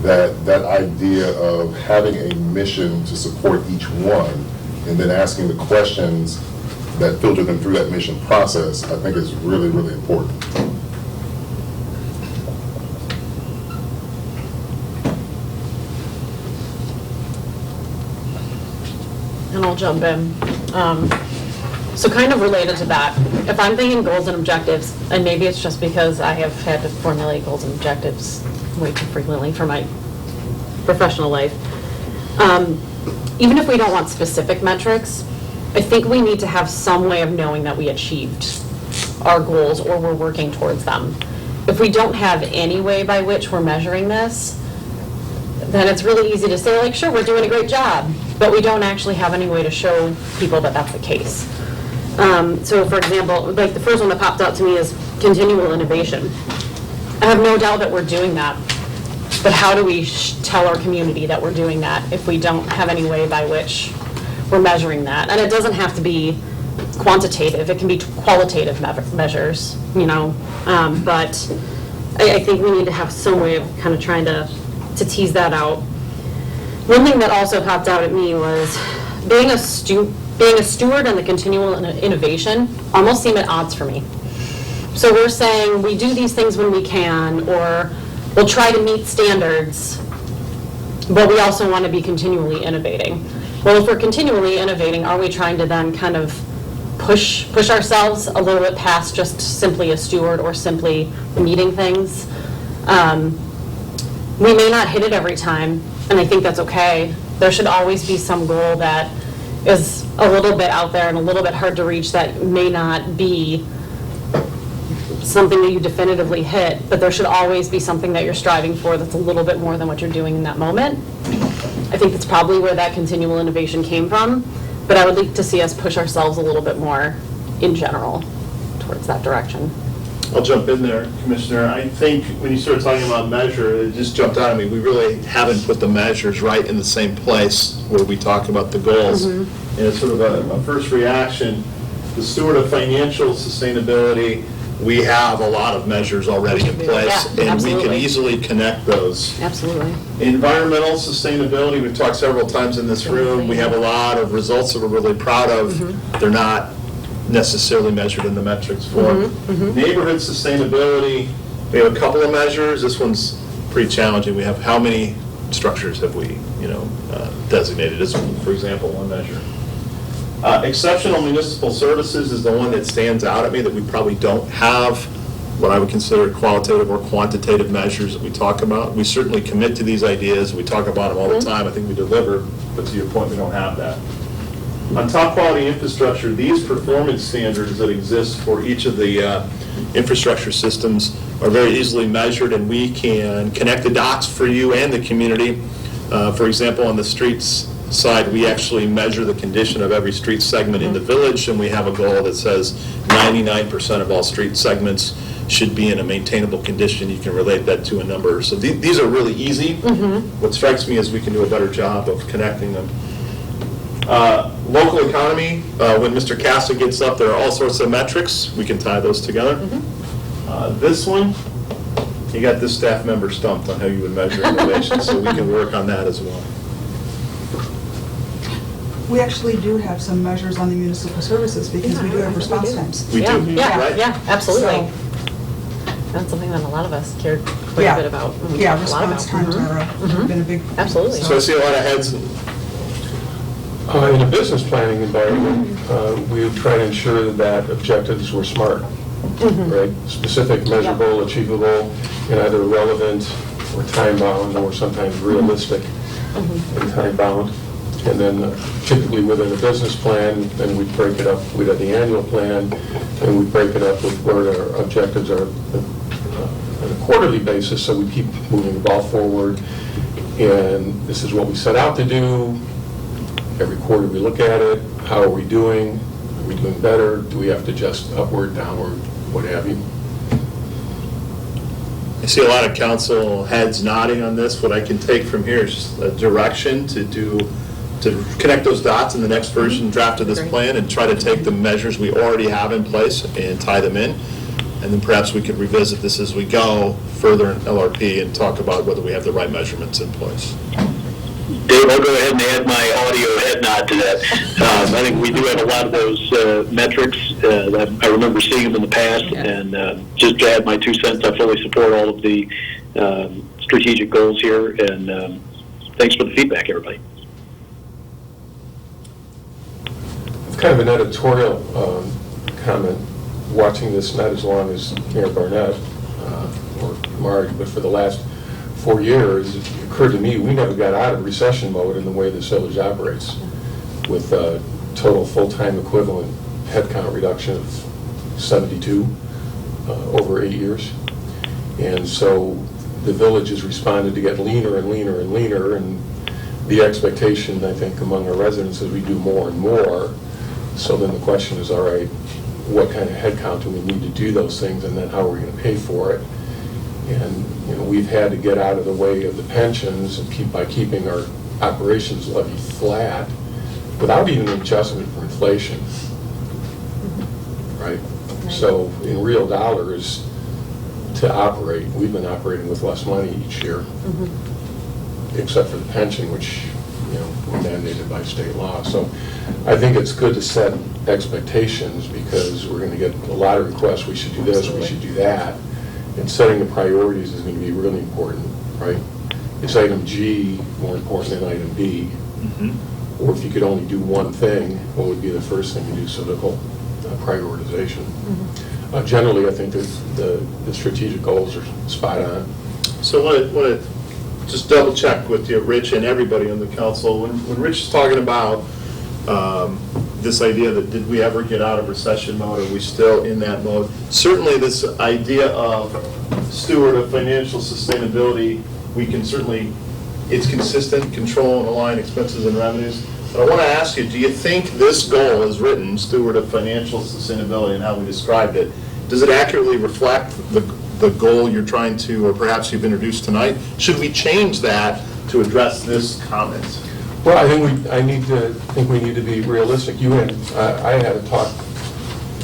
that idea of having a mission to support each one and then asking the questions that filter them through that mission process, I think is really, really important. And I'll jump in. So kind of related to that, if I'm thinking goals and objectives, and maybe it's just because I have had to formulate goals and objectives way too frequently for my professional life, even if we don't want specific metrics, I think we need to have some way of knowing that we achieved our goals or we're working towards them. If we don't have any way by which we're measuring this, then it's really easy to say, like, sure, we're doing a great job, but we don't actually have any way to show people that that's the case. So for example, like the first one that popped out to me is continual innovation. I have no doubt that we're doing that. But how do we tell our community that we're doing that if we don't have any way by which we're measuring that? And it doesn't have to be quantitative, it can be qualitative measures, you know, but I think we need to have some way of kind of trying to tease that out. One thing that also popped out at me was being a steward and the continual innovation almost seem at odds for me. So we're saying we do these things when we can, or we'll try to meet standards, but we also want to be continually innovating. Well, if we're continually innovating, are we trying to then kind of push ourselves a little bit past just simply a steward or simply meeting things? We may not hit it every time, and I think that's okay. There should always be some goal that is a little bit out there and a little bit hard to reach that may not be something that you definitively hit, but there should always be something that you're striving for that's a little bit more than what you're doing in that moment. I think that's probably where that continual innovation came from, but I would like to see us push ourselves a little bit more in general towards that direction. I'll jump in there, Commissioner. I think when you started talking about measure, it just jumped out at me. We really haven't put the measures right in the same place where we talk about the goals. And it's sort of a first reaction. The steward of financial sustainability, we have a lot of measures already in place, Yeah, and absolutely. we can easily connect those. Absolutely. Environmental sustainability, we've talked several times in this room. We have a lot of results that we're really proud of. They're not necessarily measured in the metrics form. Neighborhood sustainability, we have a couple of measures. This one's pretty challenging. We have how many structures have we, designated as, for example, one measure. Exceptional municipal services is the one that stands out at me, that we probably don't have what I would consider qualitative or quantitative measures that we talk about. We certainly commit to these ideas. We talk about them all the time. I think we deliver, but to your point, we don't have that. On top quality infrastructure, these performance standards that exist for each of the infrastructure systems are very easily measured, and we can connect the dots for you and the community. For example, on the streets side, we actually measure the condition of every street segment in the village, and we have a goal that says 99% of all street segments should be in a maintainable condition. You can relate that to a number. So these are really easy. What strikes me is we can do a better job of connecting them. Local economy, when Mr. Casa gets up, there are all sorts of metrics. We can tie those together. This one, you got this staff member stumped on how you would measure innovation, so we can work on that as well. We actually do have some measures on the municipal services because we do have response times. We do, right? Yeah, absolutely. So- That's something that a lot of us cared quite a bit about. and we Yeah, talked a lot response about. times are been a big. Absolutely. So I see a lot of heads. In a business planning environment, we would try to ensure that objectives were SMART, right? Specific, measurable, achievable, and either relevant or time-bound, or sometimes realistic and time-bound. And then typically within a business plan, then we'd break it up, we'd have the annual plan, and we'd break it up with where our objectives are on a quarterly basis, so we keep moving the ball forward. And this is what we set out to do. Every quarter we look at it, how are we doing? Are we doing better? Do we have to adjust upward, downward, what have you? I see a lot of council heads nodding on this. What I can take from here is just a direction to connect those dots in the next version draft of this plan, and try to take the measures we already have in place and tie them in. And then perhaps we could revisit this as we go further in LRP and talk about whether we have the right measurements in place. Dave, I'll go ahead and add my audio head nod to that. I think we do have a lot of those metrics. I remember seeing them in the past, and just to add my 2 cents, I fully support all of the strategic goals here, and thanks for the feedback, everybody. It's kind of an editorial comment, watching this not as long as Mayor Barnett or Marty, but for the last 4 years, it occurred to me we never got out of recession mode in the way this village operates, with total full-time equivalent headcount reduction of 72 over 8 years. And so the village has responded to get leaner and leaner and leaner, and the expectation, I think, among our residents is we do more and more. So then the question is, all right, what kind of headcount do we need to do those things, and then how are we going to pay for it? And, you know, we've had to get out of the way of the pensions and by keeping our operations levy flat without even an adjustment for inflation, right? So in real dollars, to operate, we've been operating with less money each year, except for the pension, which, you know, we're mandated by state law. So I think it's good to set expectations because we're going to get a lot of requests, we should do this, we should do that. And setting the priorities is going to be really important, right? Is item G more important than item B? Or if you could only do one thing, what would be the first thing you do? So the whole prioritization. Generally, I think that the strategic goals are spot on. So I want to just double check with you, Rich, and everybody on the council. When Rich is talking about this idea that did we ever get out of recession mode, are we still in that mode? Certainly this idea of steward of financial sustainability, we can certainly, it's consistent, control and align expenses and revenues. But I want to ask you, do you think this goal is written, steward of financial sustainability and how we described it, does it accurately reflect the goal you're trying to, or perhaps you've introduced tonight? Should we change that to address this comment? Well, I think we need to be realistic. I had a talk,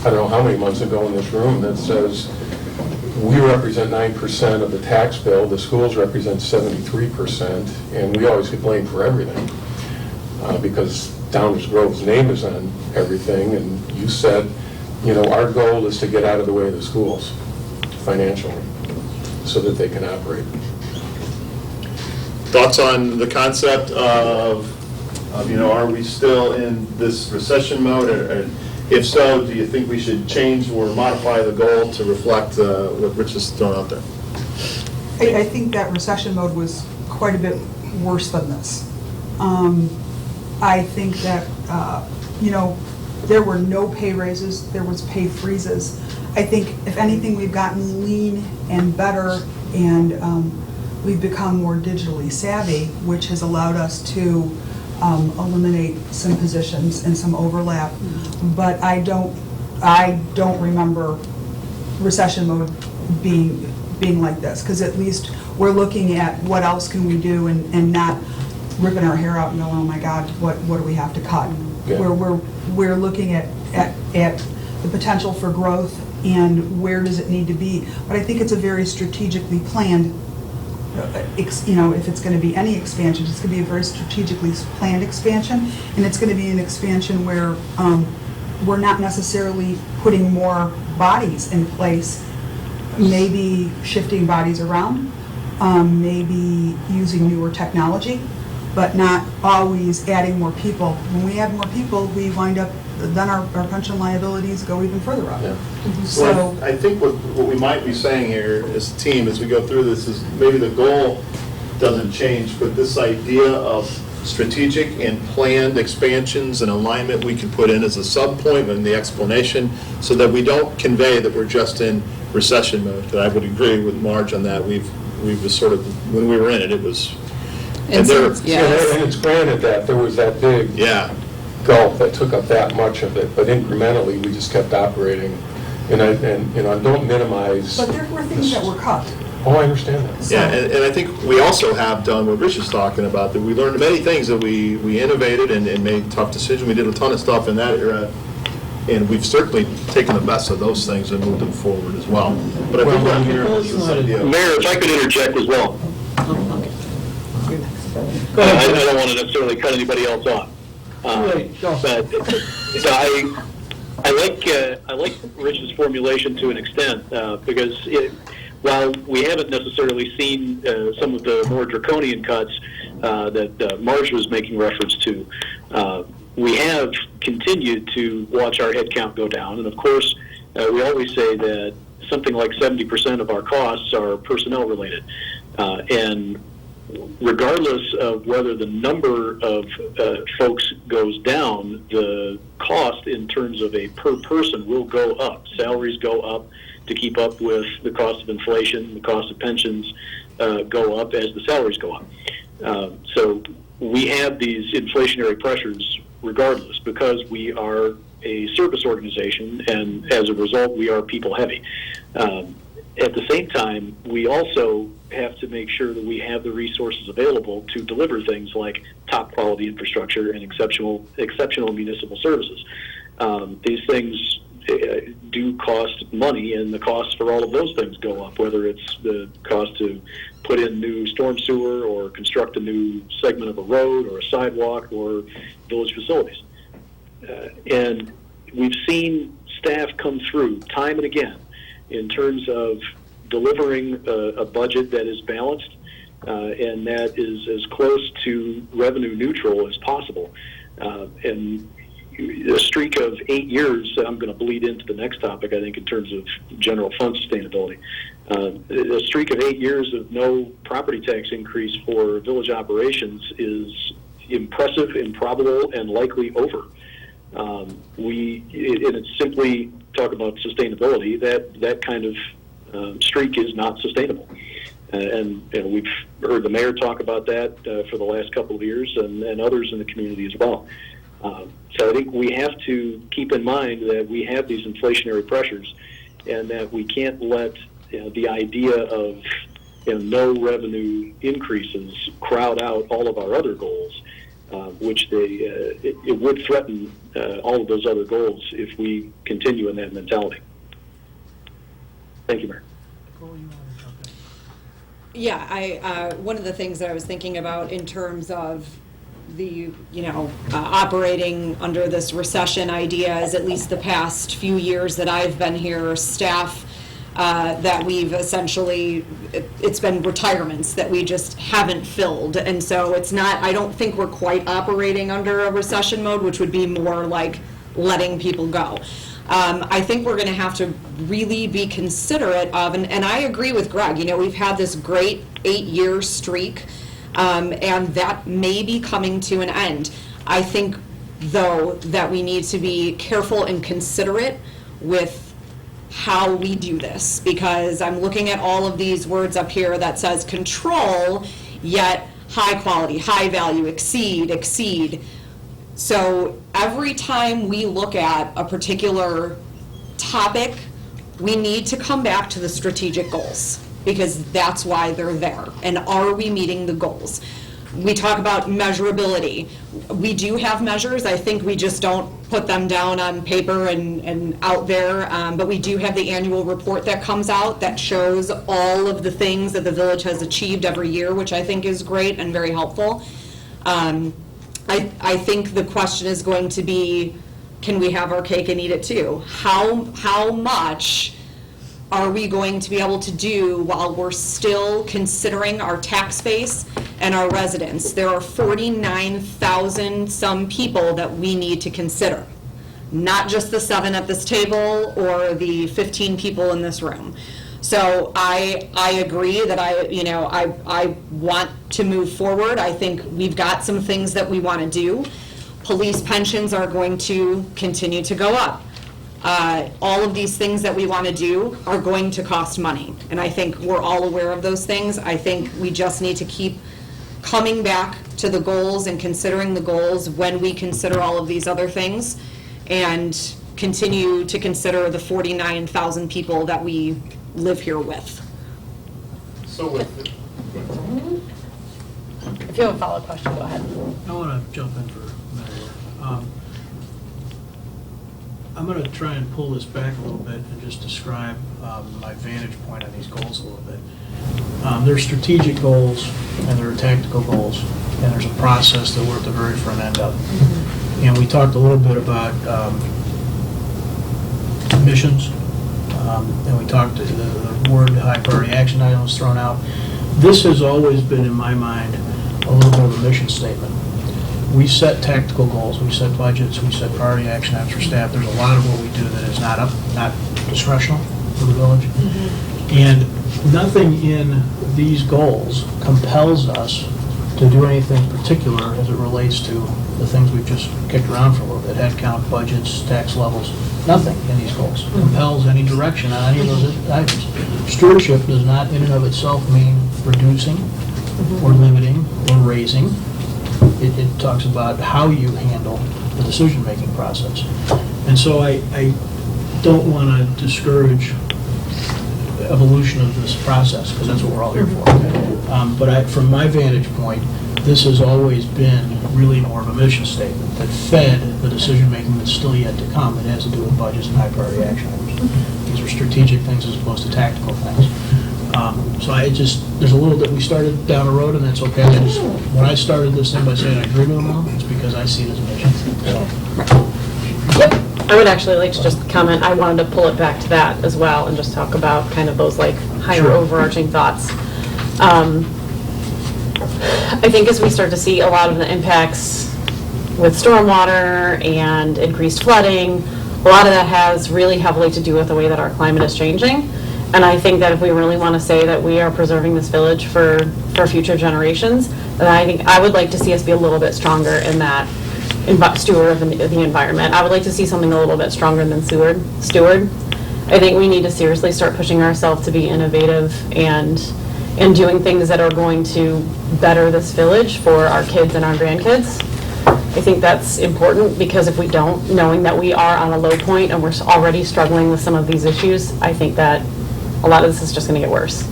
I don't know how many months ago in this room that says we represent 9% of the tax bill, the schools represent 73%, and we always get blamed for everything because Downers Grove's name is on everything. And you said, you know, our goal is to get out of the way of the schools financially so that they can operate. Thoughts on the concept of you know, are we still in this recession mode? Or if so, do you think we should change or modify the goal to reflect what Rich has thrown out there? I think that recession mode was quite a bit worse than this. I think that, you know, there were no pay raises, there was pay freezes. I think, if anything, we've gotten lean and better, and we've become more digitally savvy, which has allowed us to eliminate some positions and some overlap. But I don't remember recession mode being like this, because at least we're looking at what else can we do and not ripping our hair out and going, oh my God, what do we have to cut? Yeah. We're looking at the potential for growth and where does it need to be. But I think it's a very strategically planned, you know, if it's going to be any expansion, it's going to be a very strategically planned expansion, and it's going to be an expansion where we're not necessarily putting more bodies in place, maybe shifting bodies around, maybe using newer technology, but not always adding more people. When we add more people, we wind up, then our pension liabilities go even further up. Yeah. So I think what we might be saying here as a team as we go through this is maybe the goal doesn't change, but this idea of strategic and planned expansions and alignment we can put in as a sub-point in the explanation so that we don't convey that we're just in recession mode. Because I would agree with Marge on that. We've just sort of, when we were in it, it was... And it's granted that there was that big gulf that took up that much of it, but incrementally we just kept operating. And I don't minimize. But there were things that were cut. Oh, I understand that. So. Yeah, and I think we also have done what Rich is talking about, that we learned many things, that we innovated and made tough decisions. We did a ton of stuff in that era, and we've certainly taken the best of those things and moved them forward as well. But I think what I'm hearing is this idea. Mayor, if I could interject as well. I don't want to necessarily cut anybody else off. But so I like Rich's formulation to an extent because while we haven't necessarily seen some of the more draconian cuts that Marge was making reference to, we have continued to watch our head count go down. And of course, we always say that something like 70% of our costs are personnel related. And regardless of whether the number of folks goes down, the cost in terms of a per person will go up. Salaries go up to keep up with the cost of inflation. The cost of pensions go up as the salaries go up. So we have these inflationary pressures regardless because we are a service organization, and as a result, we are people heavy. At the same time, we also have to make sure that we have the resources available to deliver things like top quality infrastructure and exceptional municipal services. These things do cost money, and the costs for all of those things go up, whether it's the cost to put in new storm sewer or construct a new segment of a road or a sidewalk or village facilities. And we've seen staff come through time and again in terms of delivering a budget that is balanced and that is as close to revenue neutral as possible. And a streak of 8 years, I'm going to bleed into the next topic, I think, in terms of general fund sustainability. A streak of 8 years of no property tax increase for village operations is impressive, improbable, and likely over. And it's simply talk about sustainability, that kind of streak is not sustainable. And we've heard the mayor talk about that for the last couple of years and others in the community as well. So I think we have to keep in mind that we have these inflationary pressures and that we can't let the idea of no revenue increases crowd out all of our other goals, which it would threaten all of those other goals if we continue in that mentality. Thank you, Mayor. Yeah, one of the things that I was thinking about in terms of the, operating under this recession idea is at least the past few years that I've been here, staff that we've essentially, it's been retirements that we just haven't filled. And so it's not, I don't think we're quite operating under a recession mode, which would be more like letting people go. I think we're going to have to really be considerate of, and I agree with Greg, we've had this great 8-year streak, and that may be coming to an end. I think, though, that we need to be careful and considerate with how we do this, because I'm looking at all of these words up here that says control, yet high quality, high value, exceed. So every time we look at a particular topic, we need to come back to the strategic goals, because that's why they're there. And are we meeting the goals? We talk about measurability. We do have measures. I think we just don't put them down on paper and out there. But we do have the annual report that comes out that shows all of the things that the village has achieved every year, which I think is great and very helpful. I think the question is going to be, can we have our cake and eat it too? How much are we going to be able to do while we're still considering our tax base and our residents? There are 49,000 some people that we need to consider, not just the 7 at this table or the 15 people in this room. So I agree that I want to move forward. I think we've got some things that we want to do. Police pensions are going to continue to go up. All of these things that we want to do are going to cost money, and I think we're all aware of those things. I think we just need to keep coming back to the goals and considering the goals when we consider all of these other things, and continue to consider the 49,000 people that we live here with. So with If you have a follow-up question, go ahead. I want to jump in for a minute. I'm going to try and pull this back a little bit and just describe my vantage point on these goals a little bit. There are strategic goals and there are tactical goals, and there's a process that we're at the very front end of. And we talked a little bit about missions, and we talked, the word high priority action item was thrown out. This has always been, in my mind, a little bit of a mission statement. We set tactical goals, we set budgets, we set priority action items for staff. There's a lot of what we do that is not discretional for the village. And nothing in these goals compels us to do anything particular as it relates to the things we've just kicked around for a little bit, headcount, budgets, tax levels. Nothing in these goals compels any direction on any of those items. Stewardship does not in and of itself mean reducing or limiting or raising. It talks about how you handle the decision-making process. And so I don't want to discourage evolution of this process, because that's what we're all here for. But from my vantage point, this has always been really more of a mission statement that fed the decision-making that's still yet to come. It has to do with budgets and high-priority action items. These are strategic things as opposed to tactical things. So there's a little that we started down a road, and that's okay. When I started this thing by saying I agree with them all, it's because I see it as a mission. So. Yep. I would actually like to just comment, I wanted to pull it back to that as well and just talk about kind of those like higher overarching thoughts. I think as we start to see a lot of the impacts with stormwater and increased flooding, a lot of that has really heavily to do with the way that our climate is changing. And I think that if we really want to say that we are preserving this village for future generations, then I think I would like to see us be a little bit stronger in that steward of the environment. I would like to see something a little bit stronger than steward. I think we need to seriously start pushing ourselves to be innovative and doing things that are going to better this village for our kids and our grandkids. I think that's important because if we don't, knowing that we are on a low point and we're already struggling with some of these issues, I think that a lot of this is just going to get worse.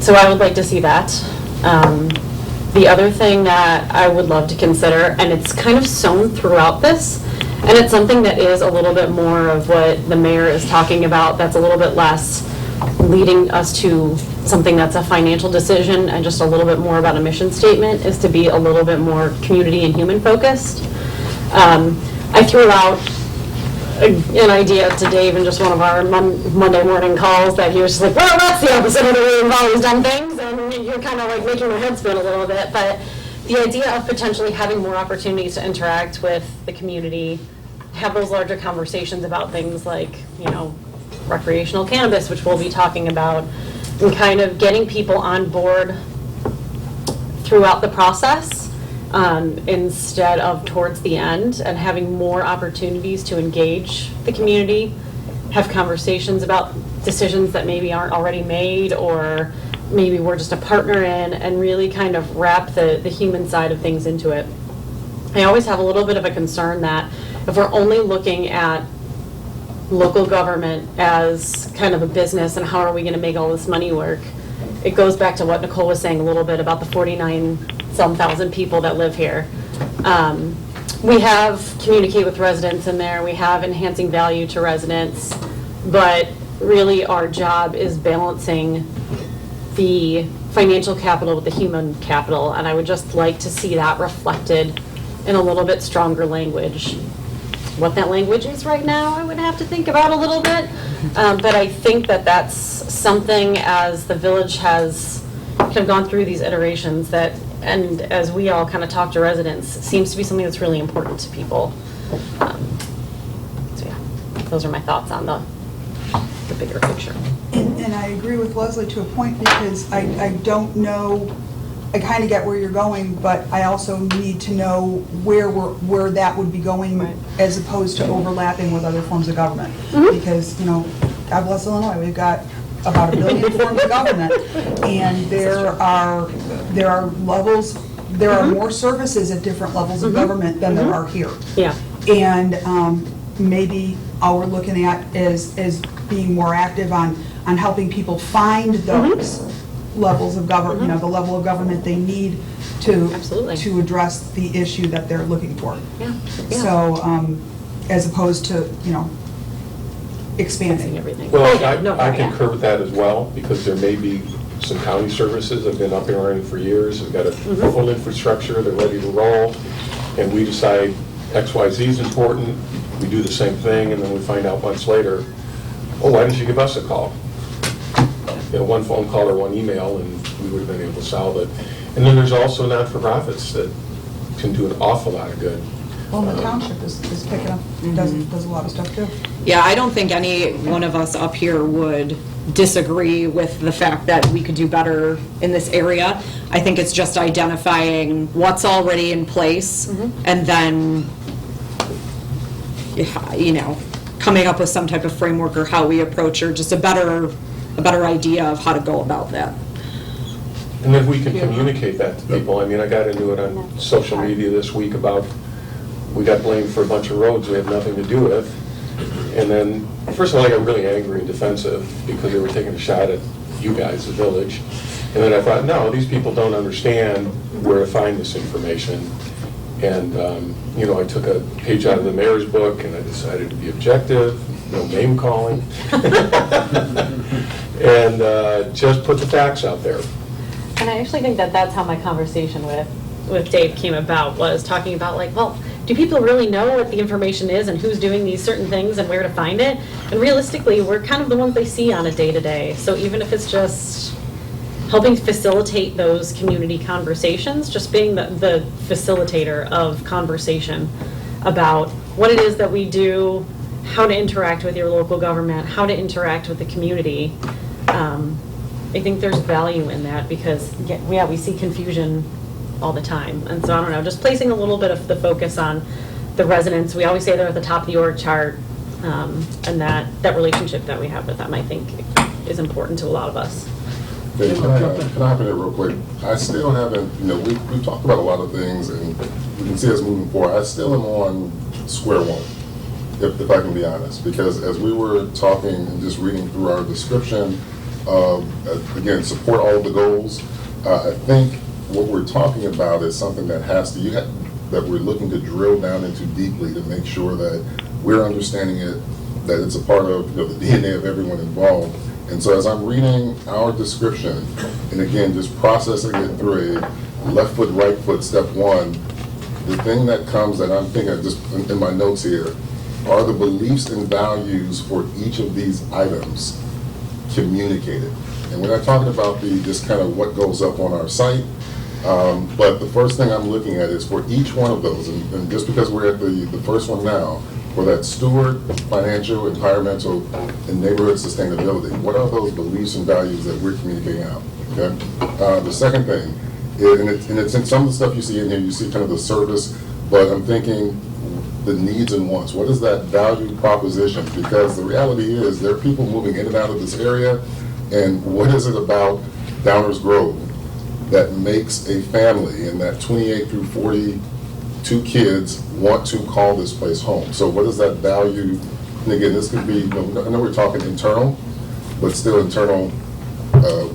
So I would like to see that. The other thing that I would love to consider, and it's kind of sewn throughout this, and it's something that is a little bit more of what the mayor is talking about, that's a little bit less leading us to something that's a financial decision and just a little bit more about a mission statement, is to be a little bit more community and human focused. I threw out an idea to Dave in just one of our Monday morning calls that he was just like, well, that's the opposite of the way we've always done things, and you're kind of like making your head spin a little bit, but the idea of potentially having more opportunities to interact with the community, have those larger conversations about things like, recreational cannabis, which we'll be talking about, and kind of getting people on board throughout the process instead of towards the end, and having more opportunities to engage the community, have conversations about decisions that maybe aren't already made or maybe we're just a partner in, and really kind of wrap the human side of things into it. I always have a little bit of a concern that if we're only looking at local government as kind of a business and how are we going to make all this money work, it goes back to what Nicole was saying a little bit about the 49-some thousand people that live here. We have communicate with residents in there, we have enhancing value to residents, but really our job is balancing the financial capital with the human capital, and I would just like to see that reflected in a little bit stronger language. What that language is right now, I would have to think about a little bit, but I think that that's something, as the village has kind of gone through these iterations, that, and as we all kind of talk to residents, seems to be something that's really important to people. So yeah, those are my thoughts on the bigger picture. And I agree with Leslie to a point, because I don't know, I kind of get where you're going, but I also need to know where that would be going, right, as opposed to overlapping with other forms of government. Because, God bless Illinois, we've got about 1 billion forms of government, and there are levels, there are more services at different levels of government than there are here. Yeah. And maybe all we're looking at is being more active on helping people find those levels of government, the level of government they need to address the issue that they're looking for. Yeah. So, as opposed to, expanding everything. Well, I concur with that as well, because there may be some county services that have been up and running for years, have got a full infrastructure, they're ready to roll, and we decide XYZ is important, we do the same thing, and then we find out months later, oh, why didn't you give us a call? One phone call or one email, and we would have been able to solve it. And then there's also not-for-profits that can do an awful lot of good. Well, the township is picking up, does a lot of stuff too. Yeah, I don't think any one of us up here would disagree with the fact that we could do better in this area. I think it's just identifying what's already in place and then, coming up with some type of framework or how we approach, or just a better idea of how to go about that. And if we can communicate that to people, I got into it on social media this week about, we got blamed for a bunch of roads we had nothing to do with, And then, first of all, I got really angry and defensive because they were taking a shot at you guys, the village. And then I thought, no, these people don't understand where to find this information. And, I took a page out of the mayor's book and I decided to be objective, no name calling. And just put the facts out there. And I actually think that that's how my conversation with Dave came about, was talking about like, well, do people really know what the information is and who's doing these certain things and where to find it? And realistically, we're kind of the ones they see on a day-to-day. So even if it's just helping facilitate those community conversations, just being the facilitator of conversation about what it is that we do, how to interact with your local government, how to interact with the community. I think there's value in that because, we see confusion all the time. And so, I don't know, just placing a little bit of the focus on the residents. We always say they're at the top of the org chart, and that relationship that we have with them, I think, is important to a lot of us. Okay, can I hop in there real quick? I still haven't, we've talked about a lot of things, and you can see us moving forward. I still am on square one, if I can be honest, because as we were talking and just reading through our description of, again, support all of the goals, I think what we're talking about is something that that we're looking to drill down into deeply to make sure that we're understanding it, that it's a part of the DNA of everyone involved. And so as I'm reading our description, and again, just processing it through a left foot, right foot, step one, the thing that comes that I'm thinking of just in my notes here are the beliefs and values for each of these items communicated. And we're not talking about just kind of what goes up on our site, but the first thing I'm looking at is for each one of those, and just because we're at the first one now, for that steward, financial, environmental, and neighborhood sustainability, what are those beliefs and values that we're communicating out? Okay. The second thing, and it's in some of the stuff you see in here, you see kind of the service, but I'm thinking the needs and wants. What is that value proposition? Because the reality is there are people moving in and out of this area, and what is it about Downers Grove that makes a family in that 28 through 42 kids want to call this place home? So what is that value? And again, this could be, I know we're talking internal, but still internal,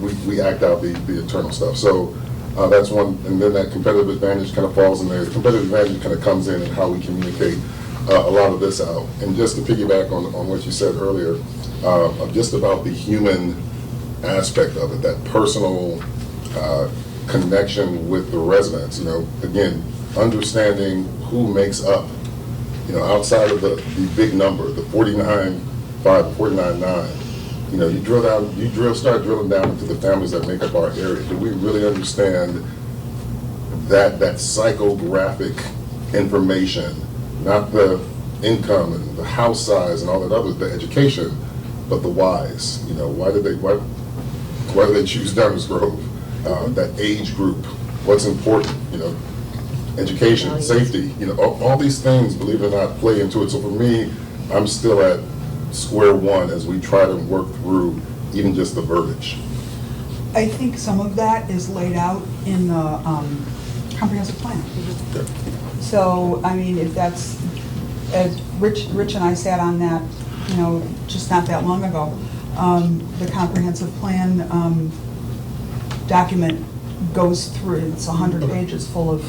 we act out the internal stuff. So that's one, and then that competitive advantage kind of falls in there. The competitive advantage kind of comes in and how we communicate a lot of this out. And just to piggyback on what you said earlier, just about the human aspect of it, that personal connection with the residents, again, understanding who makes up, outside of the big number, the 49.5, 49.9, you start drilling down into the families that make up our area. Do we really understand that psychographic information, not the income and the house size and all that other, the education, but the whys? Why do they choose Downers Grove? That age group, what's important, education, safety, all these things, believe it or not, play into it. So for me, I'm still at square one as we try to work through even just the verbiage. I think some of that is laid out in the comprehensive plan. Okay. So, if that's, as Rich and I sat on that, just not that long ago, the comprehensive plan document goes through, it's 100 pages full of.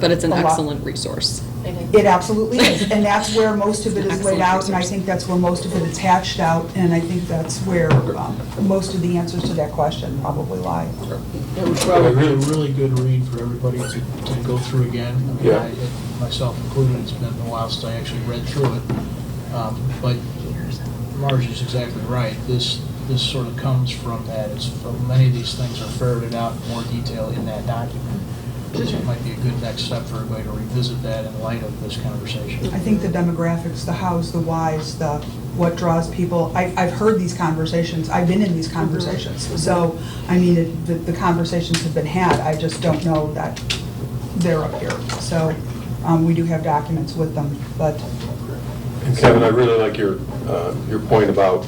But it's an a lot. excellent resource. It absolutely is, and that's where most of it is laid out, and I think that's where most of it is hatched out, and I think that's where most of the answers to that question probably lie. It would probably be a really good read for everybody to go through again. Yeah. Myself included, it's been a while since I actually read through it. But Margie's exactly right. This sort of comes from that. Many of these things are ferreted out in more detail in that document. So it might be a good next step for everybody to revisit that in light of this conversation. I think the demographics, the hows, the whys, what draws people, I've heard these conversations, I've been in these conversations. So, the conversations have been had, I just don't know that they're up here. So, we do have documents with them, but. And Kevin, I really like your point about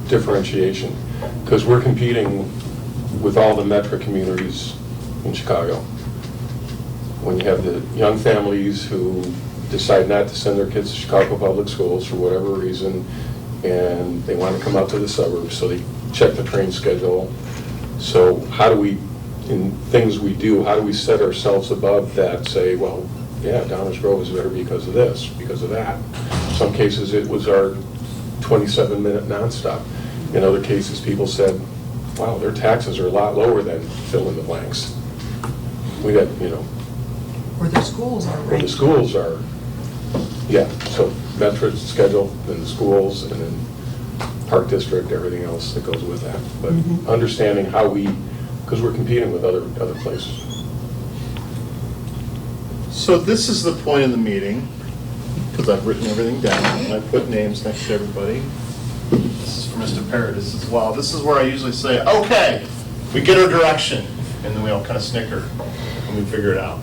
differentiation, because we're competing with all the metro communities in Chicago. When you have the young families who decide not to send their kids to Chicago Public Schools for whatever reason, and they want to come out to the suburbs, so they check the train schedule. So how do we, in things we do, how do we set ourselves above that, say, well, yeah, Downers Grove is better because of this, because of that. In some cases, it was our 27-minute nonstop. In other cases, people said, wow, their taxes are a lot lower than fill in the blanks. We got, Or their schools are well, right. the schools are, yeah, so Metro schedule, then the schools, and then Park District, everything else that goes with that. But understanding how we, because we're competing with other places. So this is the point in the meeting, because I've written everything down, and I put names next to everybody. This is for Mr. Paradis as well. This is where I usually say, okay, we get our direction, and then we all kind of snicker, and we figure it out.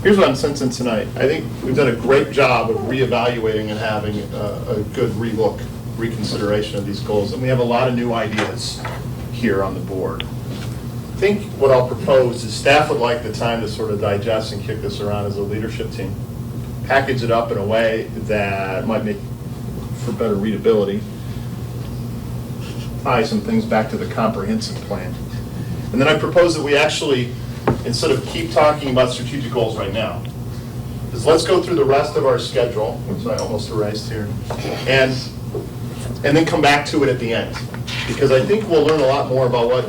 Here's what I'm sensing tonight. I think we've done a great job of reevaluating and having a good relook, reconsideration of these goals, and we have a lot of new ideas here on the board. I think what I'll propose is staff would like the time to sort of digest and kick this around as a leadership team. Package it up in a way that might make for better readability. Tie some things back to the comprehensive plan. And then I propose that we actually, instead of keep talking about strategic goals right now, is let's go through the rest of our schedule, which I almost erased here, and then come back to it at the end. Because I think we'll learn a lot more about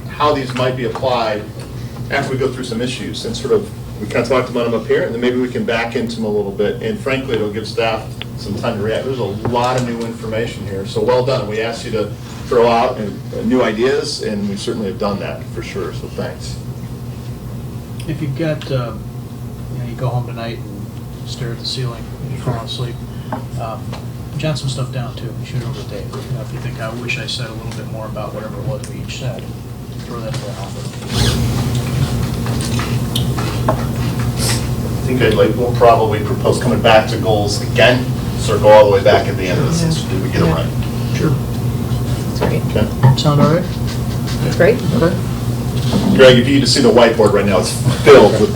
how these might be applied after we go through some issues and sort of, we kind of talked about them up here, and then maybe we can back into them a little bit. And frankly, it'll give staff some time to react. There's a lot of new information here, so well done. We asked you to throw out new ideas, and we certainly have done that for sure, so thanks. If you've got, you go home tonight and stare at the ceiling and you fall asleep, jot some stuff down too, and shoot it over to Dave. If you think, I wish I said a little bit more about whatever it was we each said, throw that in the I think we'll probably propose coming back to goals again, circle all the way back at the end of this. Did we get it right? Sure. That's great. Okay. Sound all right? That's great. Okay. Greg, if you could see the whiteboard right now, it's filled with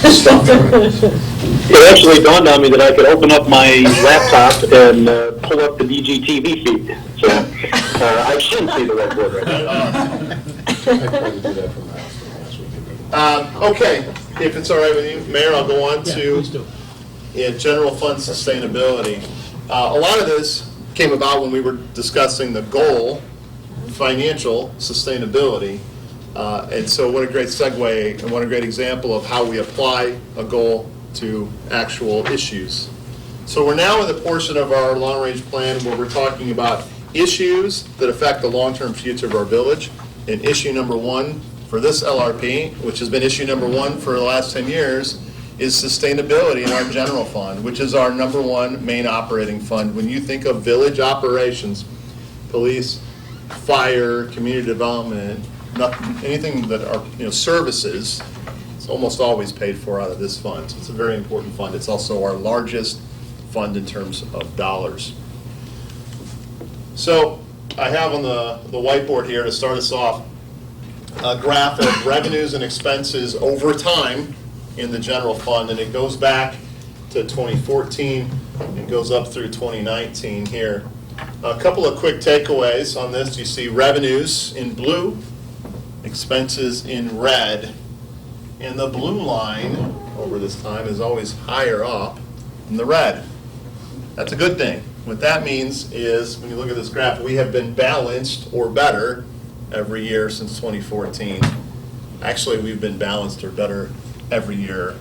stuff. It actually dawned on me that I could open up my laptop and pull up the BGTV feed. So I shouldn't see the whiteboard right now. I tried to do that from last week. Okay, if it's all right with you, Mayor, I'll go on Yeah, to please do. general fund sustainability. A lot of this came about when we were discussing the goal, financial sustainability. And so what a great segue and what a great example of how we apply a goal to actual issues. So we're now in the portion of our long-range plan where we're talking about issues that affect the long-term future of our village. And issue number one for this LRP, which has been issue number one for the last 10 years, is sustainability in our general fund, which is our number one main operating fund. When you think of village operations, police, fire, community development, anything that are services, it's almost always paid for out of this fund. So it's a very important fund. It's also our largest fund in terms of dollars. So I have on the whiteboard here to start us off a graph of revenues and expenses over time in the general fund, and it goes back to 2014 and goes up through 2019 here. A couple of quick takeaways on this. You see revenues in blue, expenses in red, and the blue line over this time is always higher up than the red. That's a good thing. What that means is, when you look at this graph, we have been balanced or better every year since 2014. Actually, we've been balanced or better every year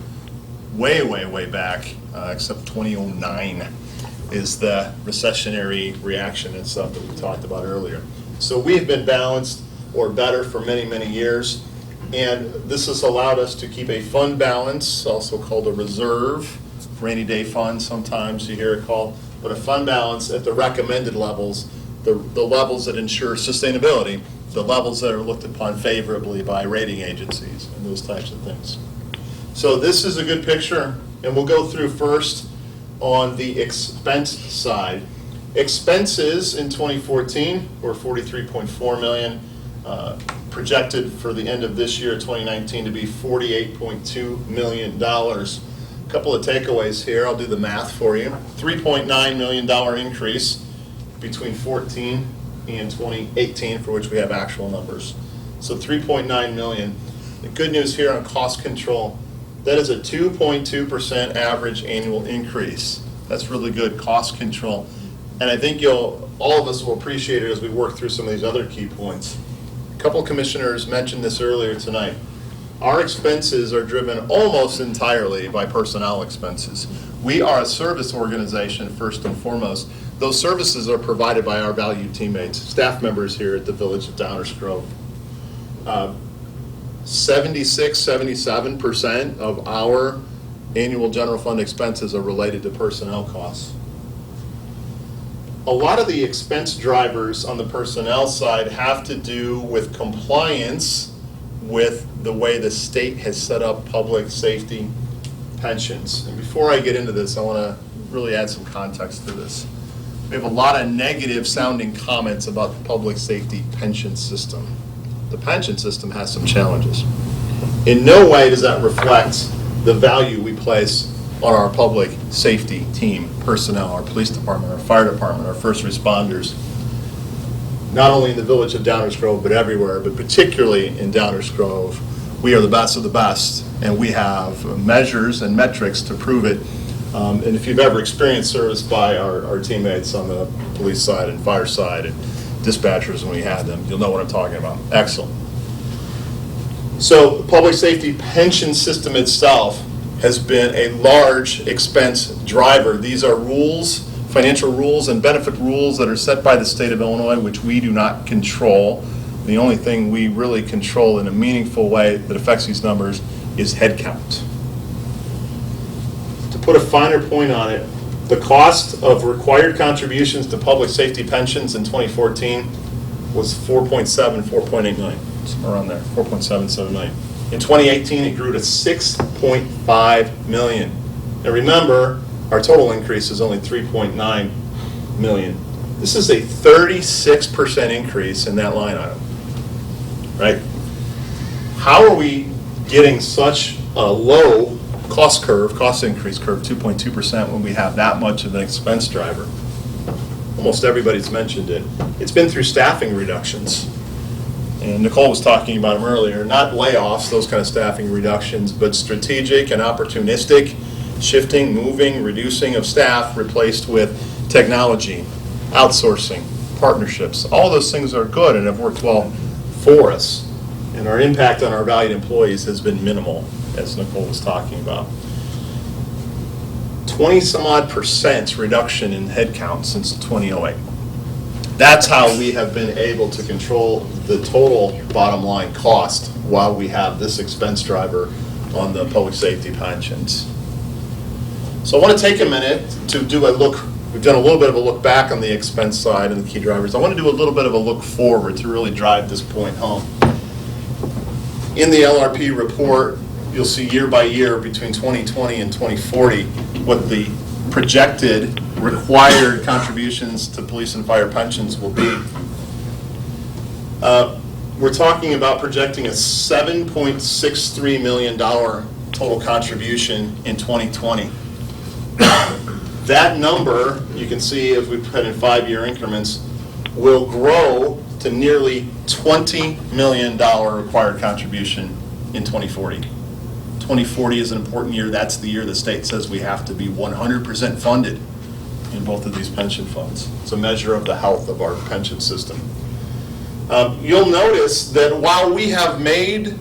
way, way, way back, except 2009 is the recessionary reaction and stuff that we talked about earlier. So we've been balanced or better for many, many years. And this has allowed us to keep a fund balance, also called a reserve, rainy day fund sometimes you hear it called, but a fund balance at the recommended levels, the levels that ensure sustainability, the levels that are looked upon favorably by rating agencies and those types of things. So this is a good picture, and we'll go through first on the expense side. Expenses in 2014 were $43.4 million. Projected for the end of this year, 2019, to be $48.2 million. Couple of takeaways here. I'll do the math for you. $3.9 million increase between 14 and 2018, for which we have actual numbers. So 3.9 million. The good news here on cost control, that is a 2.2% average annual increase. That's really good cost control. And I think all of us will appreciate it as we work through some of these other key points. A couple commissioners mentioned this earlier tonight. Our expenses are driven almost entirely by personnel expenses. We are a service organization first and foremost. Those services are provided by our valued teammates, staff members here at the Village of Downers Grove. 77% of our annual general fund expenses are related to personnel costs. A lot of the expense drivers on the personnel side have to do with compliance with the way the state has set up public safety pensions. And before I get into this, I want to really add some context to this. We have a lot of negative sounding comments about the public safety pension system. The pension system has some challenges. In no way does that reflect the value we place on our public safety team, personnel, our police department, our fire department, our first responders, not only in the Village of Downers Grove, but everywhere, but particularly in Downers Grove. We are the best of the best, and we have measures and metrics to prove it. And if you've ever experienced service by our teammates on the police side and fire side and dispatchers when we had them, you'll know what I'm talking about. Excellent. So the public safety pension system itself has been a large expense driver. These are rules, financial rules and benefit rules that are set by the state of Illinois, which we do not control. The only thing we really control in a meaningful way that affects these numbers is headcount. To put a finer point on it, the cost of required contributions to public safety pensions in 2014 was 4.8 million, somewhere around there, 4.77 million. In 2018, it grew to 6.5 million. Now remember, our total increase is only 3.9 million. This is a 36% increase in that line item, right? How are we getting such a low cost increase curve, 2.2%, when we have that much of an expense driver? Almost everybody's mentioned it. It's been through staffing reductions. And Nicole was talking about them earlier, not layoffs, those kind of staffing reductions, but strategic and opportunistic shifting, moving, reducing of staff replaced with technology, outsourcing, partnerships. All those things are good and have worked well for us. And our impact on our valued employees has been minimal, as Nicole was talking about. 20-some-odd% reduction in headcount since 2008. That's how we have been able to control the total bottom line cost while we have this expense driver on the public safety pensions. So I want to take a minute to do a look. We've done a little bit of a look back on the expense side and the key drivers. I want to do a little bit of a look forward to really drive this point home. In the LRP report, you'll see year by year between 2020 and 2040 what the projected required contributions to police and fire pensions will be. We're talking about projecting a $7.63 million total contribution in 2020. That number, you can see if we put in 5-year increments, will grow to nearly $20 million required contribution in 2040. 2040 is an important year. That's the year the state says we have to be 100% funded in both of these pension funds. It's a measure of the health of our pension system. You'll notice that while we have made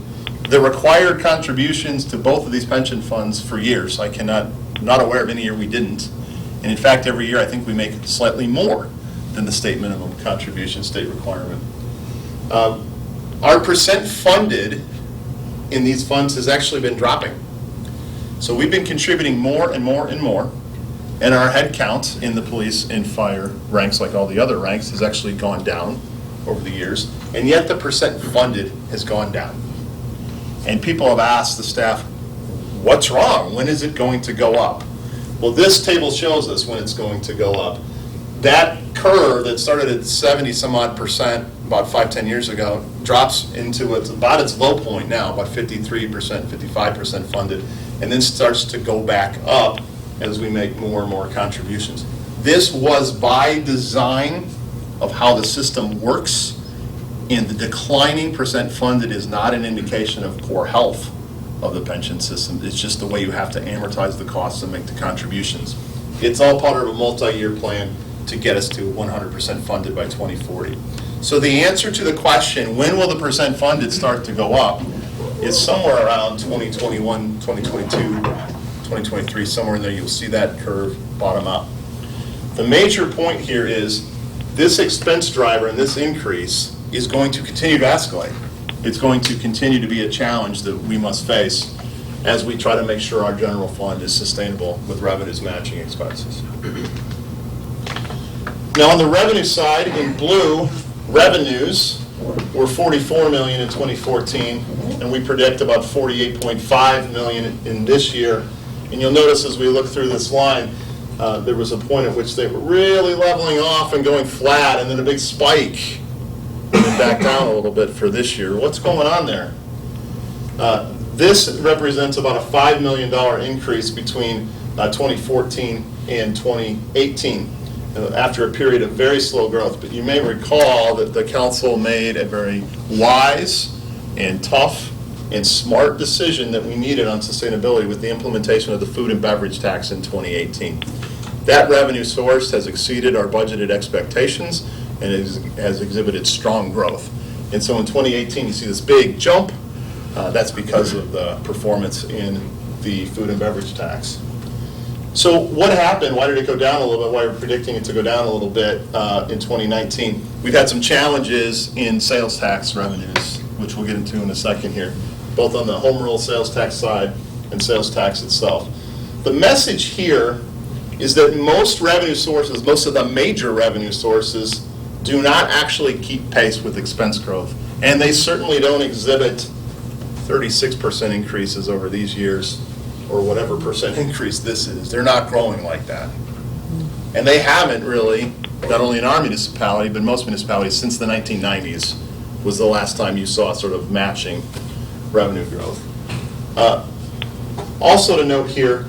the required contributions to both of these pension funds for years, I'm not aware of any year we didn't. And in fact, every year I think we make slightly more than the state minimum contribution, state requirement. Our percent funded in these funds has actually been dropping. So we've been contributing more and more and more, and our head count in the police and fire ranks, like all the other ranks, has actually gone down over the years, and yet the percent funded has gone down. And people have asked the staff, what's wrong? When is it going to go up? Well, this table shows us when it's going to go up. That curve that started at 70-some-odd% about 5-10 years ago drops into about its low point now, about 53%, 55% funded, and then starts to go back up as we make more and more contributions. This was by design of how the system works, and the declining percent funded is not an indication of poor health of the pension system. It's just the way you have to amortize the costs and make the contributions. It's all part of a multi-year plan to get us to 100% funded by 2040. So the answer to the question, when will the percent funded start to go up, is somewhere around 2021, 2022, 2023, somewhere in there. You'll see that curve bottom out. The major point here is this expense driver and this increase is going to continue to escalate. It's going to continue to be a challenge that we must face as we try to make sure our general fund is sustainable with revenues matching expenses. Now on the revenue side, in blue, revenues were $44 million in 2014, and we predict about $48.5 million in this year. And you'll notice as we look through this line, there was a point at which they were really leveling off and going flat, and then a big spike, and then back down a little bit for this year. What's going on there? This represents about a $5 million increase between 2014 and 2018. After a period of very slow growth. But you may recall that the council made a very wise and tough and smart decision that we needed on sustainability with the implementation of the food and beverage tax in 2018. That revenue source has exceeded our budgeted expectations and has exhibited strong growth. And so in 2018, you see this big jump. That's because of the performance in the food and beverage tax. So what happened? Why did it go down a little bit? Why are we predicting it to go down a little bit in 2019? We've had some challenges in sales tax revenues, which we'll get into in a second here, both on the home rule sales tax side and sales tax itself. The message here is that most revenue sources, most of the major revenue sources, do not actually keep pace with expense growth. And they certainly don't exhibit 36% increases over these years, or whatever percent increase this is. They're not growing like that. And they haven't really, not only in our municipality, but most municipalities since the 1990s was the last time you saw sort of matching revenue growth. Also to note here,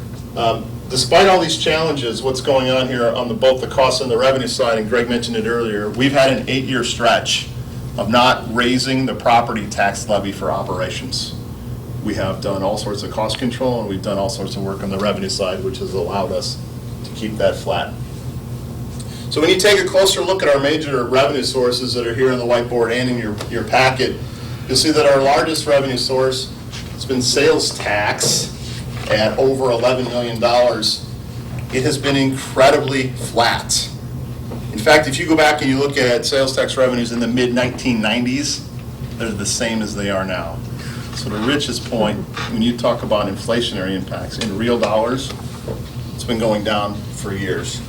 despite all these challenges, what's going on here on both the cost and the revenue side, and Greg mentioned it earlier, we've had an 8-year stretch of not raising the property tax levy for operations. We have done all sorts of cost control, and we've done all sorts of work on the revenue side, which has allowed us to keep that flat. So when you take a closer look at our major revenue sources that are here on the whiteboard and in your packet, you'll see that our largest revenue source has been sales tax at over $11 million. It has been incredibly flat. In fact, if you go back and you look at sales tax revenues in the mid-1990s, they're the same as they are now. So to Rich's point, when you talk about inflationary impacts, in real dollars, it's been going down for years.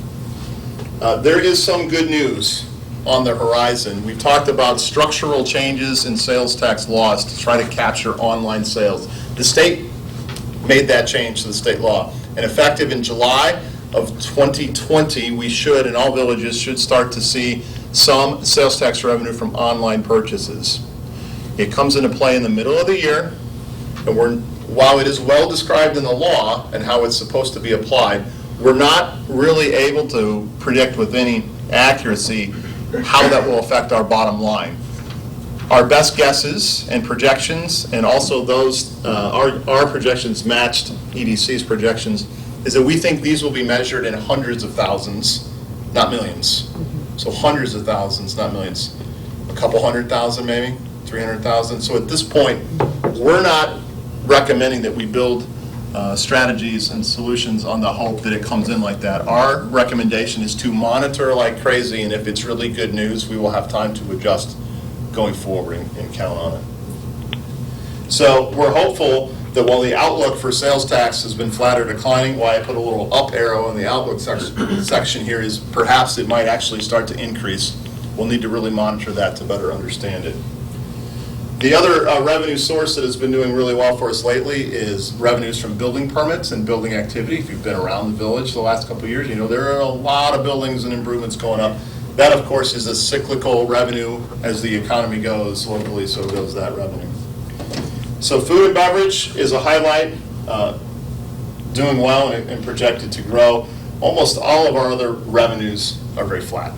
There is some good news on the horizon. We've talked about structural changes in sales tax laws to try to capture online sales. The state made that change to the state law. And effective in July of 2020, we should, in all villages, should start to see some sales tax revenue from online purchases. It comes into play in the middle of the year, and while it is well described in the law and how it's supposed to be applied, we're not really able to predict with any accuracy how that will affect our bottom line. Our best guesses and projections, and also those, our projections matched EDC's projections, is that we think these will be measured in hundreds of thousands, not millions. So hundreds of thousands, not millions. A couple 100,000 maybe, 300,000. So at this point, we're not recommending that we build strategies and solutions on the hope that it comes in like that. Our recommendation is to monitor like crazy, and if it's really good news, we will have time to adjust going forward and count on it. So we're hopeful that while the outlook for sales tax has been flat or declining, why I put a little up arrow in the outlook section here is perhaps it might actually start to increase. We'll need to really monitor that to better understand it. The other revenue source that has been doing really well for us lately is revenues from building permits and building activity. If you've been around the village the last couple of years, you know there are a lot of buildings and improvements going up. That, of course, is a cyclical revenue. As the economy goes locally, so goes that revenue. So food and beverage is a highlight. doing well and projected to grow. Almost all of our other revenues are very flat.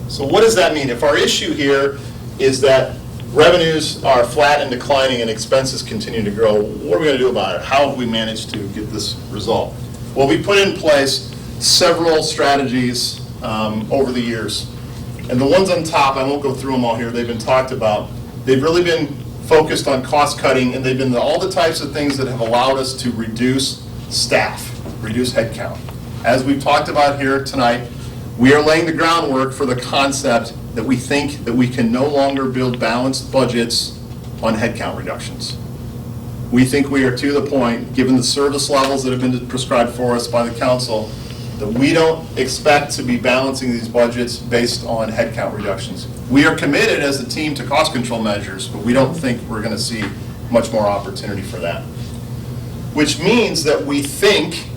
So what does that mean? If our issue here is that revenues are flat and declining and expenses continue to grow, what are we going to do about it? How have we managed to get this result? Well, we put in place several strategies over the years. And the ones on top, I won't go through them all here, they've been talked about. They've really been focused on cost cutting, and they've been all the types of things that have allowed us to reduce staff, reduce headcount. As we've talked about here tonight, we are laying the groundwork for the concept that we think that we can no longer build balanced budgets on headcount reductions. We think we are to the point, given the service levels that have been prescribed for us by the council, that we don't expect to be balancing these budgets based on headcount reductions. We are committed as a team to cost control measures, but we don't think we're going to see much more opportunity for that. Which means that we think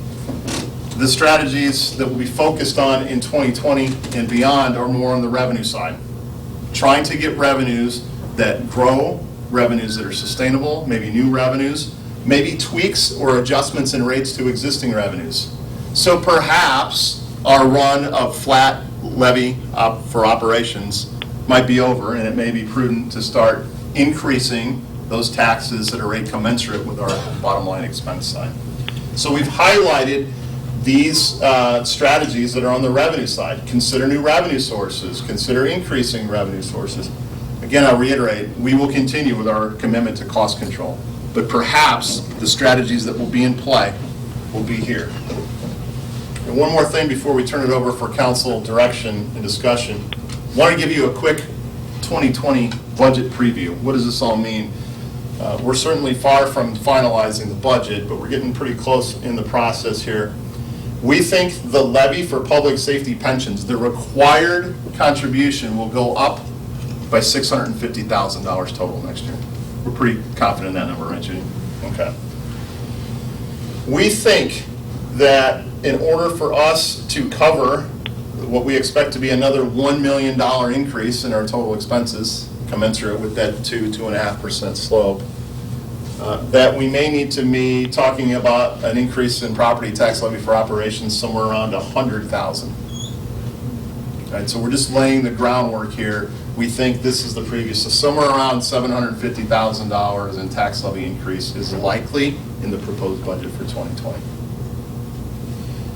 the strategies that will be focused on in 2020 and beyond are more on the revenue side. Trying to get revenues that grow, revenues that are sustainable, maybe new revenues, maybe tweaks or adjustments in rates to existing revenues. So perhaps our run of flat levy for operations might be over, and it may be prudent to start increasing those taxes at a rate commensurate with our bottom line expense side. So we've highlighted these strategies that are on the revenue side. Consider new revenue sources, consider increasing revenue sources. Again, I'll reiterate, we will continue with our commitment to cost control, but perhaps the strategies that will be in play will be here. And one more thing before we turn it over for council direction and discussion. I want to give you a quick 2020 budget preview. What does this all mean? We're certainly far from finalizing the budget, but we're getting pretty close in the process here. We think the levy for public safety pensions, the required contribution, will go up by $650,000 total next year. We're pretty confident in that number, right, Judy? Okay. We think that in order for us to cover what we expect to be another $1 million increase in our total expenses, commensurate with that 2.5% slope, that we may need to be talking about an increase in property tax levy for operations somewhere around $100,000. Right, so we're just laying the groundwork here. We think this is the previous, so somewhere around $750,000 in tax levy increase is likely in the proposed budget for 2020.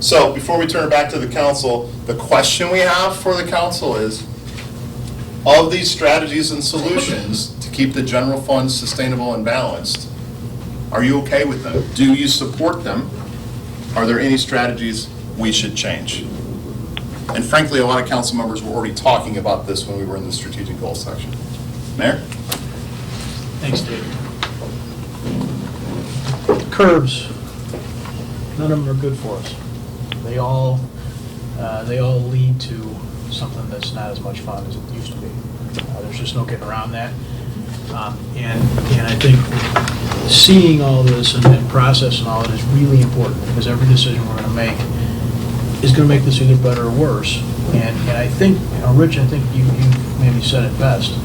So before we turn it back to the council, the question we have for the council is, of these strategies and solutions to keep the general fund sustainable and balanced, are you okay with them? Do you support them? Are there any strategies we should change? And frankly, a lot of council members were already talking about this when we were in the strategic goals section. Mayor? Thanks, Dave. Curbs, none of them are good for us. They all lead to something that's not as much fun as it used to be. There's just no getting around that. And I think seeing all this and processing all of it is really important, because every decision we're going to make is going to make this either better or worse. And I think, Rich, I think you maybe said it best,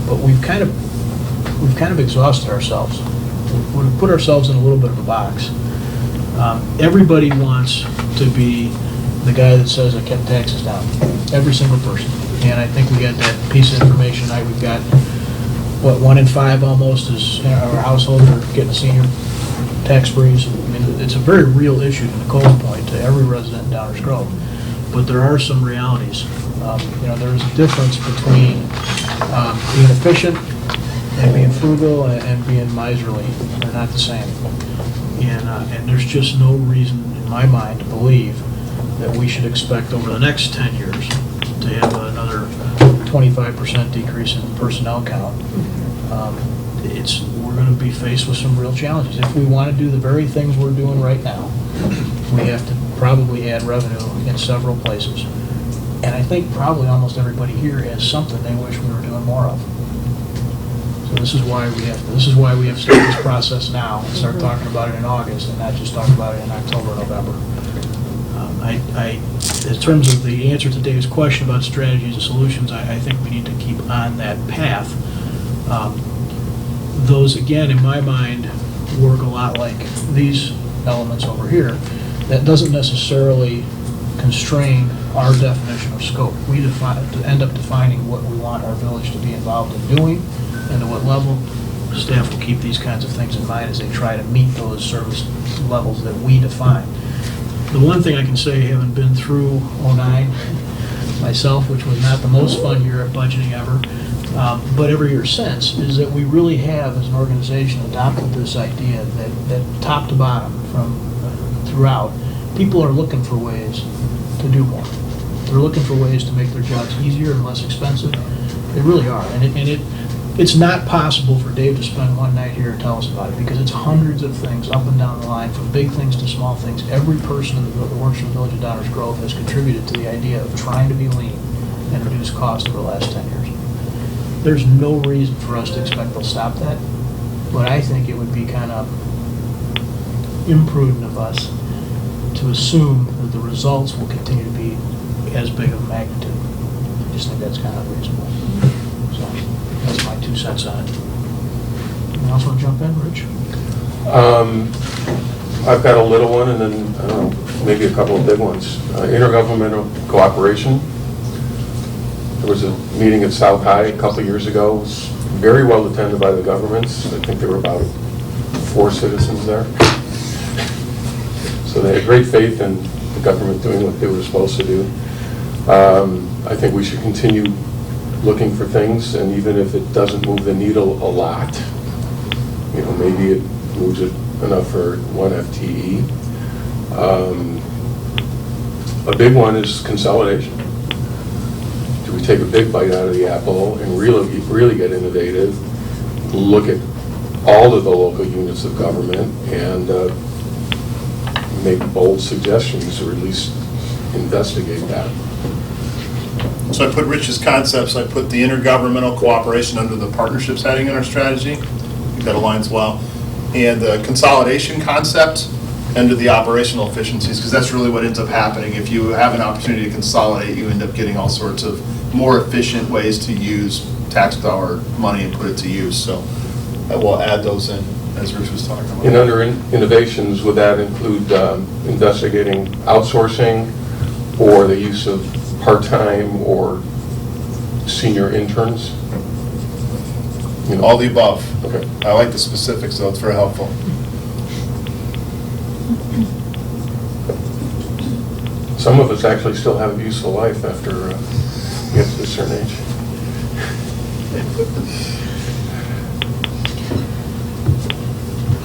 but we've kind of exhausted ourselves. We've put ourselves in a little bit of a box. Everybody wants to be the guy that says I kept taxes down. Every single person. And I think we got that piece of information tonight. We've got, 1 in 5 almost is our households are getting a senior tax freeze. I mean, it's a very real issue to Nicole's point, to every resident in Downers Grove. But there are some realities. There's a difference between being efficient and being frugal and being miserly. They're not the same. And there's just no reason in my mind to believe that we should expect over the next 10 years to have another 25% decrease in personnel count. We're going to be faced with some real challenges. If we want to do the very things we're doing right now, we have to probably add revenue in several places. And I think probably almost everybody here has something they wish we were doing more of. So this is why we have to start this process now and start talking about it in August and not just talk about it in October, November. In terms of the answer to Dave's question about strategies and solutions, I think we need to keep on that path. Those, again, in my mind, work a lot like these elements over here, that doesn't necessarily constrain our definition of scope. We end up defining what we want our village to be involved in doing and to what level. Staff will keep these kinds of things in mind as they try to meet those service levels that we define. The one thing I can say, having been through '09 myself, which was not the most fun year at budgeting ever, but every year since, is that we really have, as an organization, adopted this idea that top to bottom, from throughout, people are looking for ways to do more. They're looking for ways to make their jobs easier and less expensive. They really are. It's not possible for Dave to spend one night here and tell us about it, because it's hundreds of things up and down the line, from big things to small things. Every person that works in the Village of Downers Grove has contributed to the idea of trying to be lean and reduce costs over the last 10 years. There's no reason for us to expect they'll stop that, but I think it would be kind of imprudent of us to assume that the results will continue to be as big of a magnitude. I just think that's kind of reasonable. So that's my 2 cents on it. Anyone else want to jump in, Rich? I've got a little one and then maybe a couple of big ones. Intergovernmental cooperation. There was a meeting at South High a couple of years ago. It was very well attended by the governments. I think there were about 4 citizens there. So they had great faith in the government doing what they were supposed to do. I think we should continue looking for things, and even if it doesn't move the needle a lot, maybe it moves it enough for 1 FTE. A big one is consolidation. Do we take a big bite out of the apple and really get innovative, look at all of the local units of government, and make bold suggestions, or at least investigate that? So I put Rich's concepts, I put the intergovernmental cooperation under the partnerships heading in our strategy. I think that aligns well. And the consolidation concept under the operational efficiencies, because that's really what ends up happening. If you have an opportunity to consolidate, you end up getting all sorts of more efficient ways to use tax dollar money and put it to use. So I will add those in, as Rich was talking about. And under innovations, would that include investigating outsourcing or the use of part-time or senior interns? All the above. Okay. I like the specifics, though. It's very helpful. Some of us actually still have a useful life after you get to a certain age.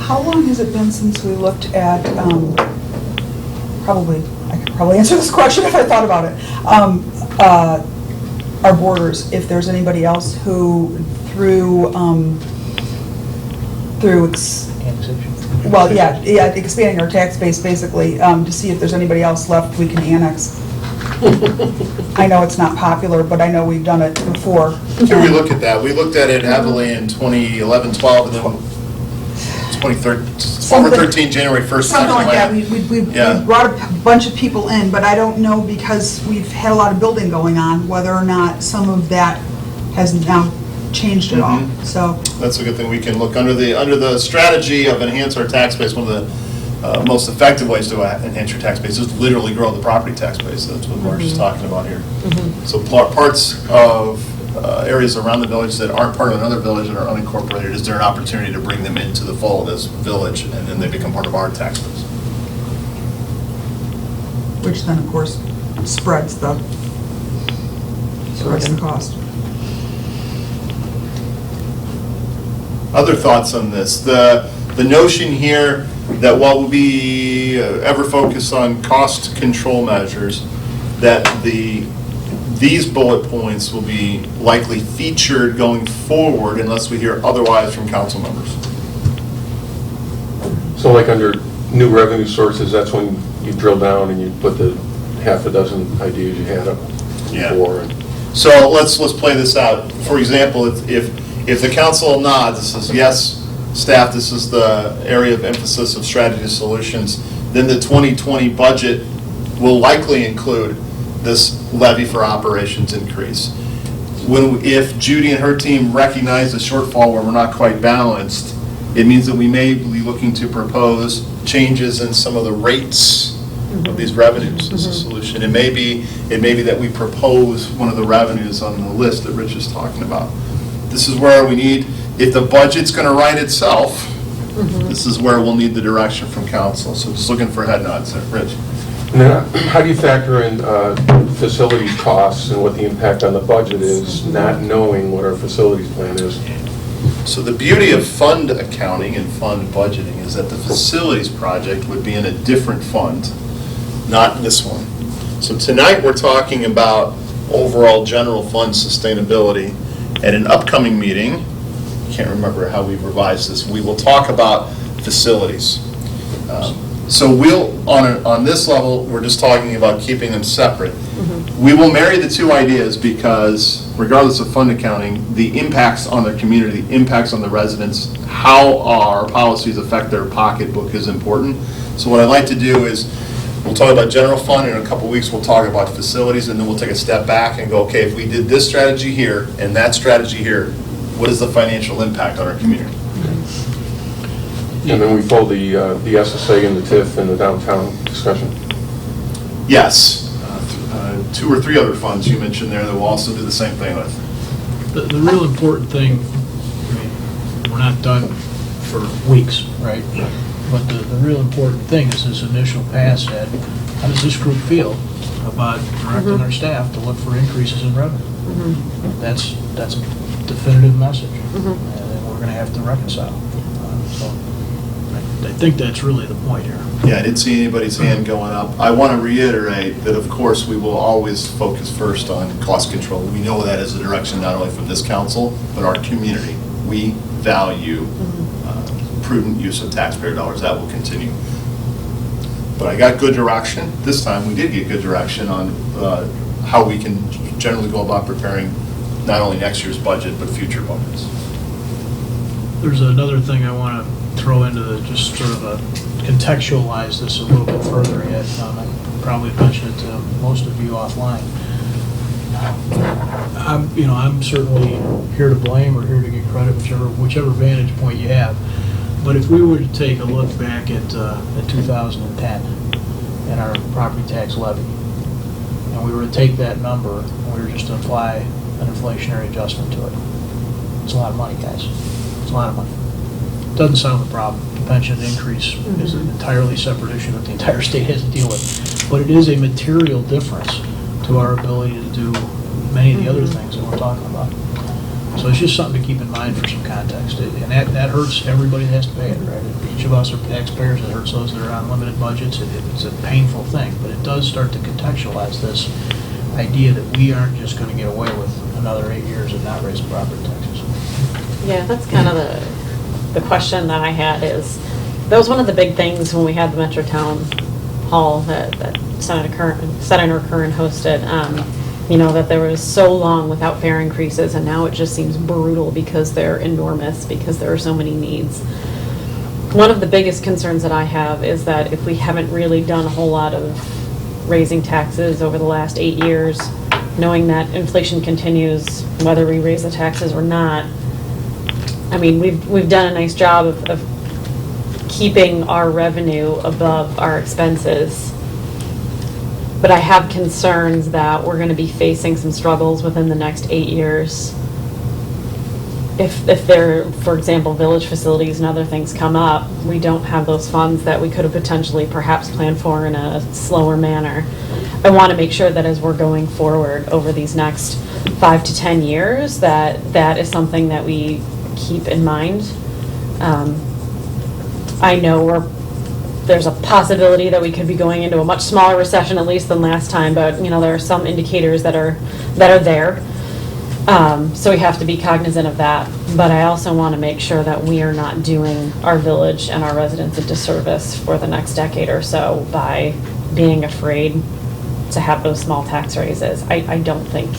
How long has it been since we looked at, I could probably answer this question if I thought about it, our borders, if there's anybody else who expanding our tax base, basically, to see if there's anybody else left we can annex. I know it's not popular, but I know we've done it before. Here we look at that. We looked at it heavily in 2011, 12, and then 2013, January 1st. Something like that. We brought a bunch of people in, but I don't know, because we've had a lot of building going on, whether or not some of that has now changed at all. So that's a good thing. We can look under the strategy of enhance our tax base. One of the most effective ways to enhance your tax base is literally grow the property tax base. That's what Mark is talking about here. So parts of areas around the village that aren't part of another village that are unincorporated, is there an opportunity to bring them into the fold as village, and then they become part of our tax base? which then, of course, spreads the cost. Other thoughts on this? The notion here that while we'll be ever focused on cost control measures, that these bullet points will be likely featured going forward unless we hear otherwise from council members. So like under new revenue sources, that's when you drill down and you put the half a dozen ideas you had up before. So let's play this out. For example, if the council nods, this is yes, staff, this is the area of emphasis of strategy solutions, then the 2020 budget will likely include this levy for operations increase. If Judy and her team recognize the shortfall where we're not quite balanced, It means that we may be looking to propose changes in some of the rates of these revenues as a solution. It may be that we propose one of the revenues on the list that Rich is talking about. This is where we need, if the budget's going to write itself, this is where we'll need the direction from council. So just looking for head nods there. Rich? Now, how do you factor in facilities costs and what the impact on the budget is, not knowing what our facilities plan is? So the beauty of fund accounting and fund budgeting is that the facilities project would be in a different fund, not this one. So tonight, we're talking about overall general fund sustainability. At an upcoming meeting, I can't remember how we've revised this, we will talk about facilities. So we'll, on this level, we're just talking about keeping them separate. We will marry the two ideas because regardless of fund accounting, the impacts on the community, the impacts on the residents, how our policies affect their pocketbook is important. So what I'd like to do is, we'll talk about general fund, and in a couple weeks we'll talk about facilities, and then we'll take a step back and go, okay, if we did this strategy here and that strategy here, what is the financial impact on our community? And then we fold the SSA and the TIF and the downtown discussion? Yes. 2 or 3 other funds you mentioned there that we'll also do the same thing with. The real important thing, I mean, we're not done for weeks, right? But the real important thing is this initial pass at, how does this group feel about directing our staff to look for increases in revenue? That's a definitive message, and we're going to have to reconcile. So I think that's really the point here. Yeah, I didn't see anybody's hand going up. I want to reiterate that, of course, we will always focus first on cost control. We know that is the direction not only from this council, but our community. We value prudent use of taxpayer dollars. That will continue. But I got good direction. This time we did get good direction on how we can generally go about preparing not only next year's budget, but future budgets. There's another thing I want to throw into just sort of contextualize this a little bit further yet. I probably mentioned it to most of you offline. I'm certainly here to blame or here to get credit, whichever vantage point you have. But if we were to take a look back at 2010 and our property tax levy, and we were to take that number and we were just to apply an inflationary adjustment to it, it's a lot of money, guys. It's a lot of money. Doesn't solve the problem. The pension increase is an entirely separate issue that the entire state has to deal with. But it is a material difference to our ability to do many of the other things that we're talking about. So it's just something to keep in mind for some context. And that hurts everybody that has to pay it, right? Each of us are taxpayers. It hurts those that are on limited budgets. It's a painful thing. But it does start to contextualize this idea that we aren't just going to get away with another 8 years of not raising property taxes. Yeah, that's kind of the question that I had is, that was one of the big things when we had the Metro Town Hall that Senator Curran hosted, that there was so long without fare increases, and now it just seems brutal because they're enormous, because there are so many needs. One of the biggest concerns that I have is that if we haven't really done a whole lot of raising taxes over the last 8 years, knowing that inflation continues whether we raise the taxes or not, I mean, we've done a nice job of keeping our revenue above our expenses, but I have concerns that we're going to be facing some struggles within the next 8 years. If there, for example, village facilities and other things come up, we don't have those funds that we could have potentially perhaps planned for in a slower manner. I want to make sure that as we're going forward over these next 5 to 10 years, that is something that we keep in mind. I know there's a possibility that we could be going into a much smaller recession at least than last time, but there are some indicators that are there. So we have to be cognizant of that. But I also want to make sure that we are not doing our village and our residents a disservice for the next decade or so by being afraid to have those small tax raises. I don't think,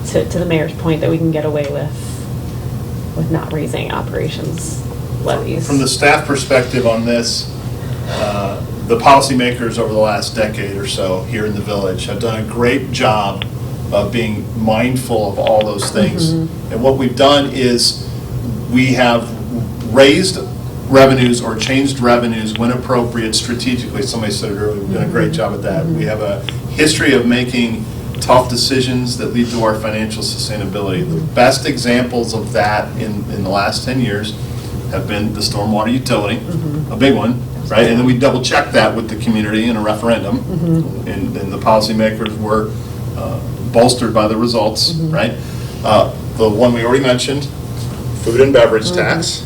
to the mayor's point, that we can get away with not raising operations levies. From the staff perspective on this, the policymakers over the last decade or so here in the village have done a great job of being mindful of all those things. And what we've done is we have raised revenues or changed revenues when appropriate strategically. Somebody said it earlier, we've done a great job at that. We have a history of making tough decisions that lead to our financial sustainability. The best examples of that in the last 10 years have been the stormwater utility, a big one, right? And then we double checked that with the community in a referendum, and the policymakers were bolstered by the results, right? The one we already mentioned, food and beverage tax.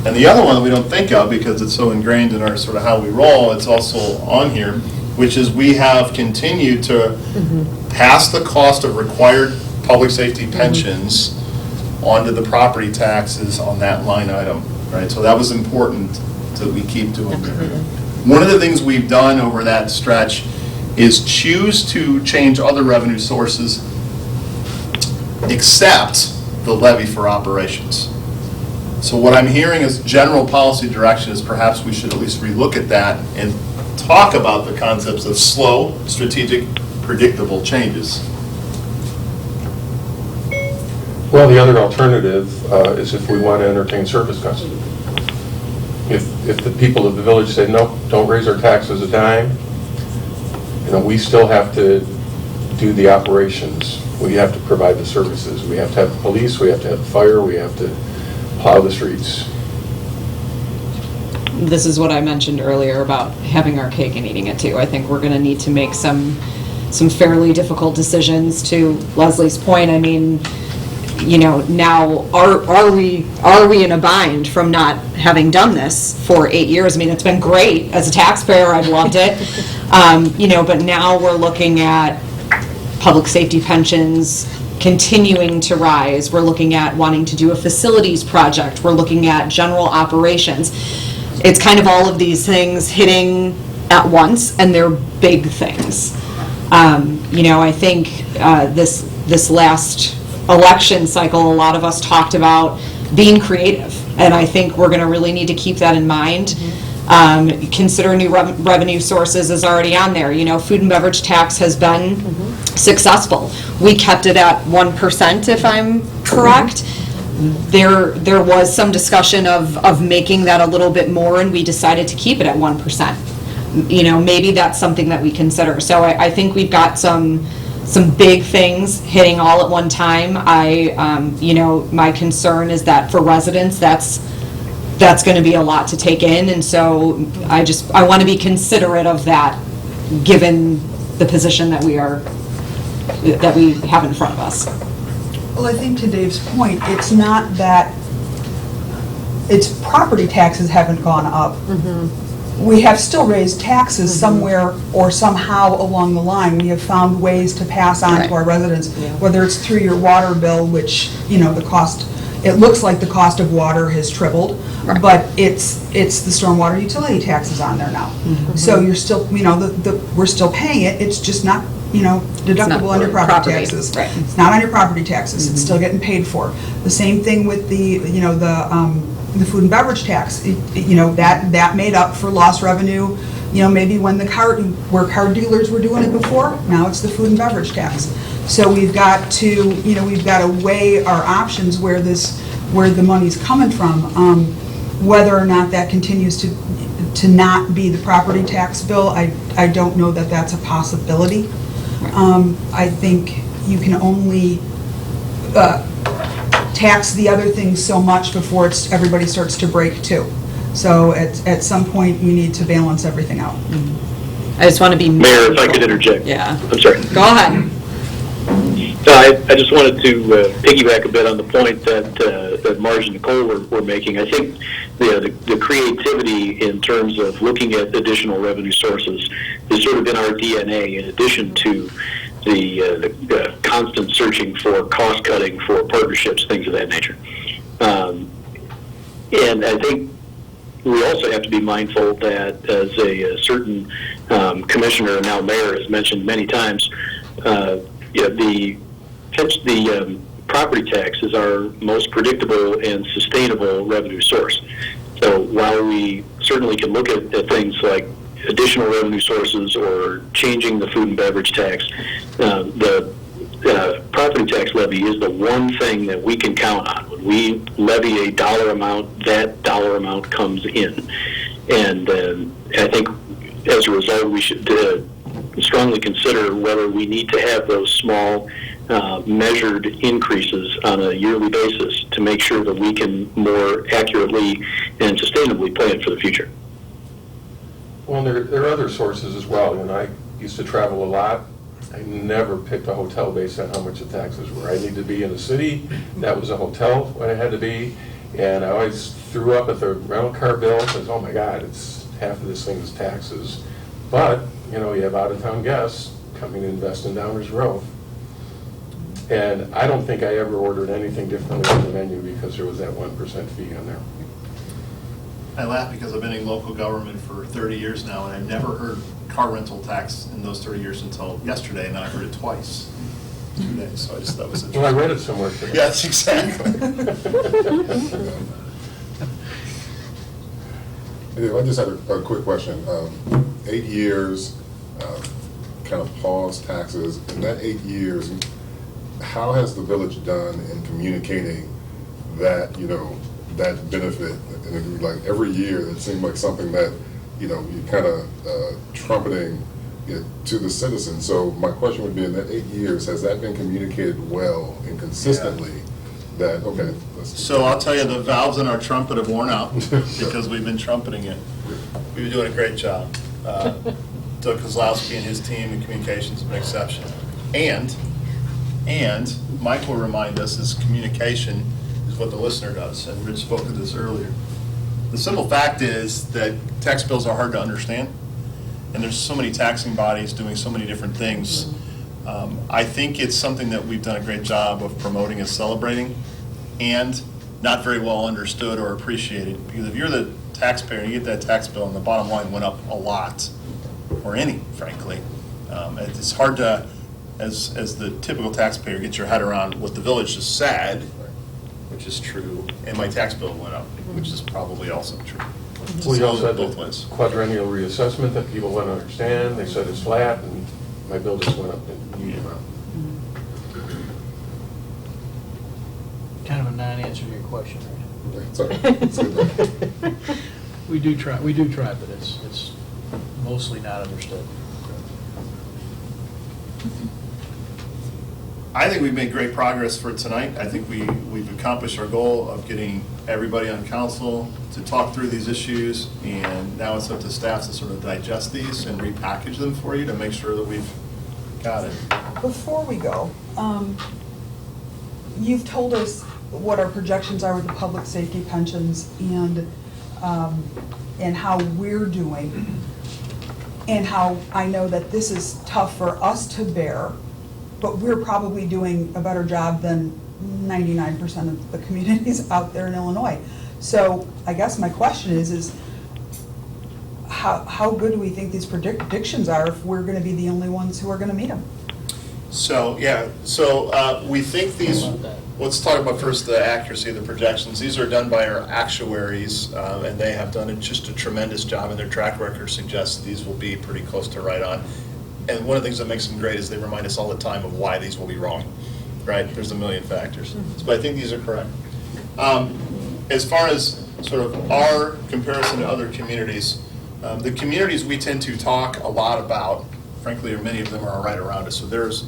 And the other one that we don't think of because it's so ingrained in our sort of how we roll, it's also on here, which is we have continued to pass the cost of required public safety pensions onto the property taxes on that line item, right? So that was important that we keep doing that. One of the things we've done over that stretch is choose to change other revenue sources except the levy for operations. So what I'm hearing as general policy direction is perhaps we should at least relook at that and talk about the concepts of slow, strategic, predictable changes. Well, the other alternative is if we want to entertain service cuts. If the people of the village say, no, don't raise our taxes a dime, we still have to do the operations. We have to provide the services. We have to have the police, we have to have the fire, we have to plow the streets. This is what I mentioned earlier about having our cake and eating it too. I think we're going to need to make some fairly difficult decisions. To Leslie's point, I mean, now are we in a bind from not having done this for 8 years? I mean, it's been great as a taxpayer. I've loved it. But now we're looking at public safety pensions continuing to rise. We're looking at wanting to do a facilities project. We're looking at general operations. It's kind of all of these things hitting at once, and they're big things. I think this last election cycle, a lot of us talked about being creative, and I think we're going to really need to keep that in mind. Consider new revenue sources is already on there. Food and beverage tax has been successful. We kept it at 1%, if I'm correct. There was some discussion of making that a little bit more, and we decided to keep it at 1%. Maybe that's something that we consider. So I think we've got some big things hitting all at one time. My concern is that for residents, that's going to be a lot to take in, and so I want to be considerate of that, given the position that we have in front of us. Well, I think to Dave's point, it's not that its property taxes haven't gone up. We have still raised taxes somewhere or somehow along the line. We have found ways to pass on to our residents, whether it's through your water bill, which, the cost, it looks like the cost of water has tripled, but it's the stormwater utility taxes on there now. So you're still, we're still paying it, it's just not, deductible on your property taxes. Right. It's not on your property taxes, it's still getting paid for. The same thing with the food and beverage tax, that made up for lost revenue, maybe when where car dealers were doing it before, now it's the food and beverage tax. So we've got to weigh our options where the money's coming from, whether or not that continues to not be the property tax bill. I don't know that that's a possibility. I think you can only tax the other things so much before everybody starts to break too. So at some point, you need to balance everything out. I just want to be Mayor, if I could interject. Yeah. I'm sorry. Go ahead. I just wanted to piggyback a bit on the point that Marge and Nicole were making. I think the creativity in terms of looking at additional revenue sources is sort of in our DNA, in addition to the constant searching for cost cutting, for partnerships, things of that nature. And I think we also have to be mindful that as a certain commissioner, now mayor, has mentioned many times, the property tax is our most predictable and sustainable revenue source. So while we certainly can look at things like additional revenue sources or changing the food and beverage tax, the property tax levy is the one thing that we can count on. When we levy a dollar amount, that dollar amount comes in. And I think as a result, we should strongly consider whether we need to have those small measured increases on a yearly basis to make sure that we can more accurately and sustainably plan for the future. Well, there are other sources as well. And I used to travel a lot. I never picked a hotel based on how much the taxes were. I needed to be in a city. That was a hotel when I had to be. And I always threw up at the rental car bill because, oh my God, it's half of this thing is taxes. But, you know, you have out-of-town guests coming to invest in Downers Grove. And I don't think I ever ordered anything differently on the menu because there was that 1% fee on there. I laugh because I've been in local government for 30 years now, and I've never heard car rental tax in those 30 years until yesterday, and I heard it twice today, so I just thought it was interesting. Well, I read it somewhere today. Yes, exactly. Yeah, I just had a quick question. 8 years, kind of paused taxes. In that 8 years, how has the village done in communicating that, you know, that benefit? And like every year, it seemed like something that, you know, you kind of trumpeting it to the citizens. So my question would be, in that 8 years, has that been communicated well and consistently? Yeah. That, okay. So I'll tell you, the valves in our trumpet have worn out because we've been trumpeting it. We've been doing a great job. Doug Kozlowski and his team in communications have been exceptional. And Mike will remind us, is communication is what the listener does, and Rich spoke of this earlier. The simple fact is that tax bills are hard to understand, and there's so many taxing bodies doing so many different things. I think it's something that we've done a great job of promoting and celebrating, and not very well understood or appreciated. Because if you're the taxpayer and you get that tax bill and the bottom line went up a lot, or any, frankly, it's hard to, as the typical taxpayer, get your head around what the village just said, which is true, and my tax bill went up, which is probably also true. We also had both the ways. quadrennial reassessment that people wouldn't understand. They said it's flat, and my bill just went up a huge amount. Kind of a non-answer to your question, right? It's okay. It's good. We do try, but it's mostly not understood. I think we've made great progress for tonight. I think we've accomplished our goal of getting everybody on council to talk through these issues, and now it's up to staff to sort of digest these and repackage them for you to make sure that we've got it. Before we go, you've told us what our projections are with the public safety pensions and how we're doing, and how I know that this is tough for us to bear, but we're probably doing a better job than 99% of the communities out there in Illinois. So I guess my question is how good do we think these predictions are if we're going to be the only ones who are going to meet them? So, yeah, we think these, let's talk about first the accuracy of the projections. These are done by our actuaries, and they have done just a tremendous job, and their track record suggests these will be pretty close to right on. And one of the things that makes them great is they remind us all the time of why these will be wrong, right? There's a million factors. But I think these are correct. As far as sort of our comparison to other communities, the communities we tend to talk a lot about, frankly, or many of them are right around us. So there's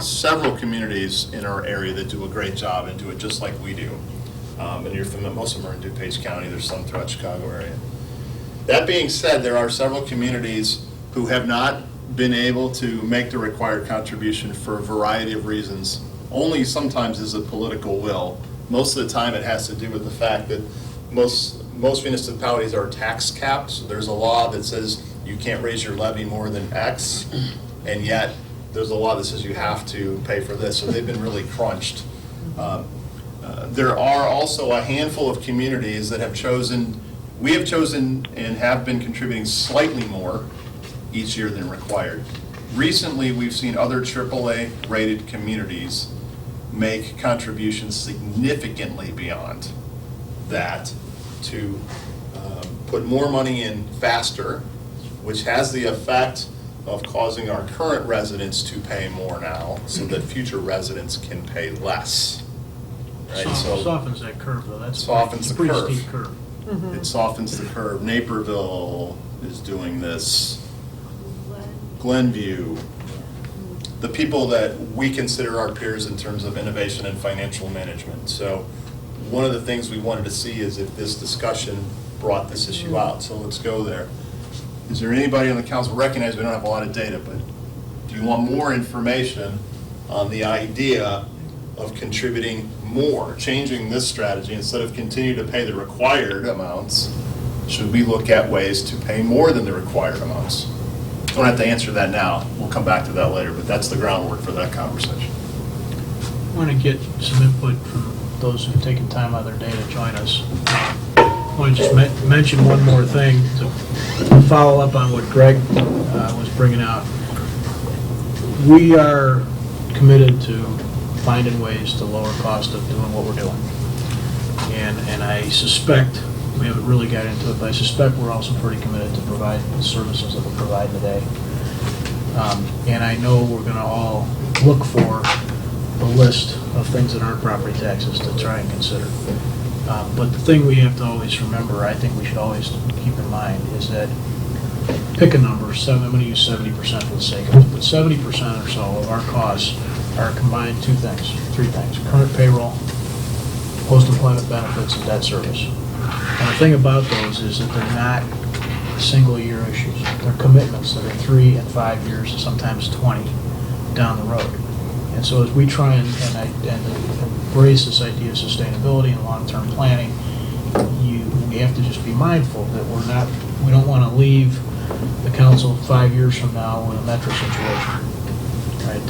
several communities in our area that do a great job and do it just like we do. And you're familiar, most of them are in DuPage County. There's some throughout Chicago area. That being said, there are several communities who have not been able to make the required contribution for a variety of reasons. Only sometimes is a political will. Most of the time it has to do with the fact that most municipalities are tax capped. So there's a law that says you can't raise your levy more than X, and yet there's a law that says you have to pay for this. So they've been really crunched. There are also a handful of communities that have chosen, we have chosen and have been contributing slightly more each year than required. Recently, we've seen other AAA-rated communities make contributions significantly beyond that to put more money in faster, which has the effect of causing our current residents to pay more now so that future residents can pay less. right? So Softens that curve, though, that's. Softens it's a the pretty curve. steep curve. it softens the curve. Naperville is doing this. Glenview. The people that we consider our peers in terms of innovation and financial management. So one of the things we wanted to see is if this discussion brought this issue out. So let's go there. Is there anybody on the council, recognize we don't have a lot of data, but do you want more information on the idea of contributing more, changing this strategy instead of continue to pay the required amounts? Should we look at ways to pay more than the required amounts? Don't have to answer that now. We'll come back to that later, but that's the groundwork for that conversation. I want to get some input from those who've taken time out of their day to join us. I want to just mention one more thing to follow up on what Greg was bringing out. We are committed to finding ways to lower cost of doing what we're doing. And I suspect, we haven't really got into it, but I suspect we're also pretty committed to provide the services that we provide today. And I know we're going to all look for the list of things that aren't property taxes to try and consider. But the thing we have to always remember, I think we should always keep in mind, is that pick a number, I'm going to use 70% for the sake of it, but 70% or so of our costs are combined three things, current payroll, post-employment benefits, and debt service. And the thing about those is that they're not single-year issues. They're commitments that are 3 and 5 years, and sometimes 20 down the road. And so as we try and embrace this idea of sustainability and long-term planning, we have to just be mindful that we don't want to leave the council 5 years from now in a Metro situation. Right?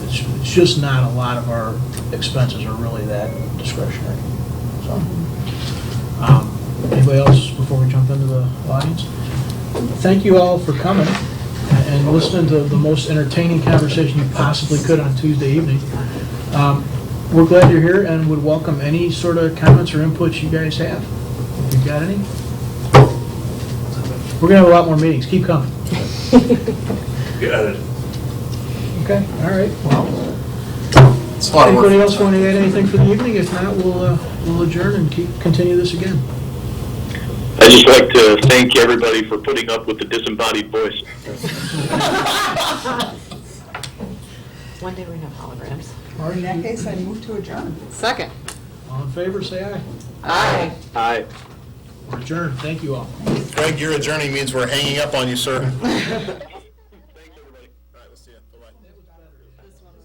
It's just not a lot of our expenses are really that discretionary. So, anybody else before we jump into the audience? Thank you all for coming and listening to the most entertaining conversation you possibly could on Tuesday evening. We're glad you're here and would welcome any sort of comments or inputs you guys have. If you've got any. We're going to have a lot more meetings. Keep coming. Got it. Okay, all right. Well, It's a lot of work. anybody else want to add anything for the evening? If not, we'll adjourn and continue this again. I'd just like to thank everybody for putting up with the disembodied voice. One day we're going to have holograms. In that case, I move to adjourn. Second. All in favor, say aye. Aye. Aye. We're adjourned. Thank you all. Greg, your adjourning means we're hanging up on you, sir.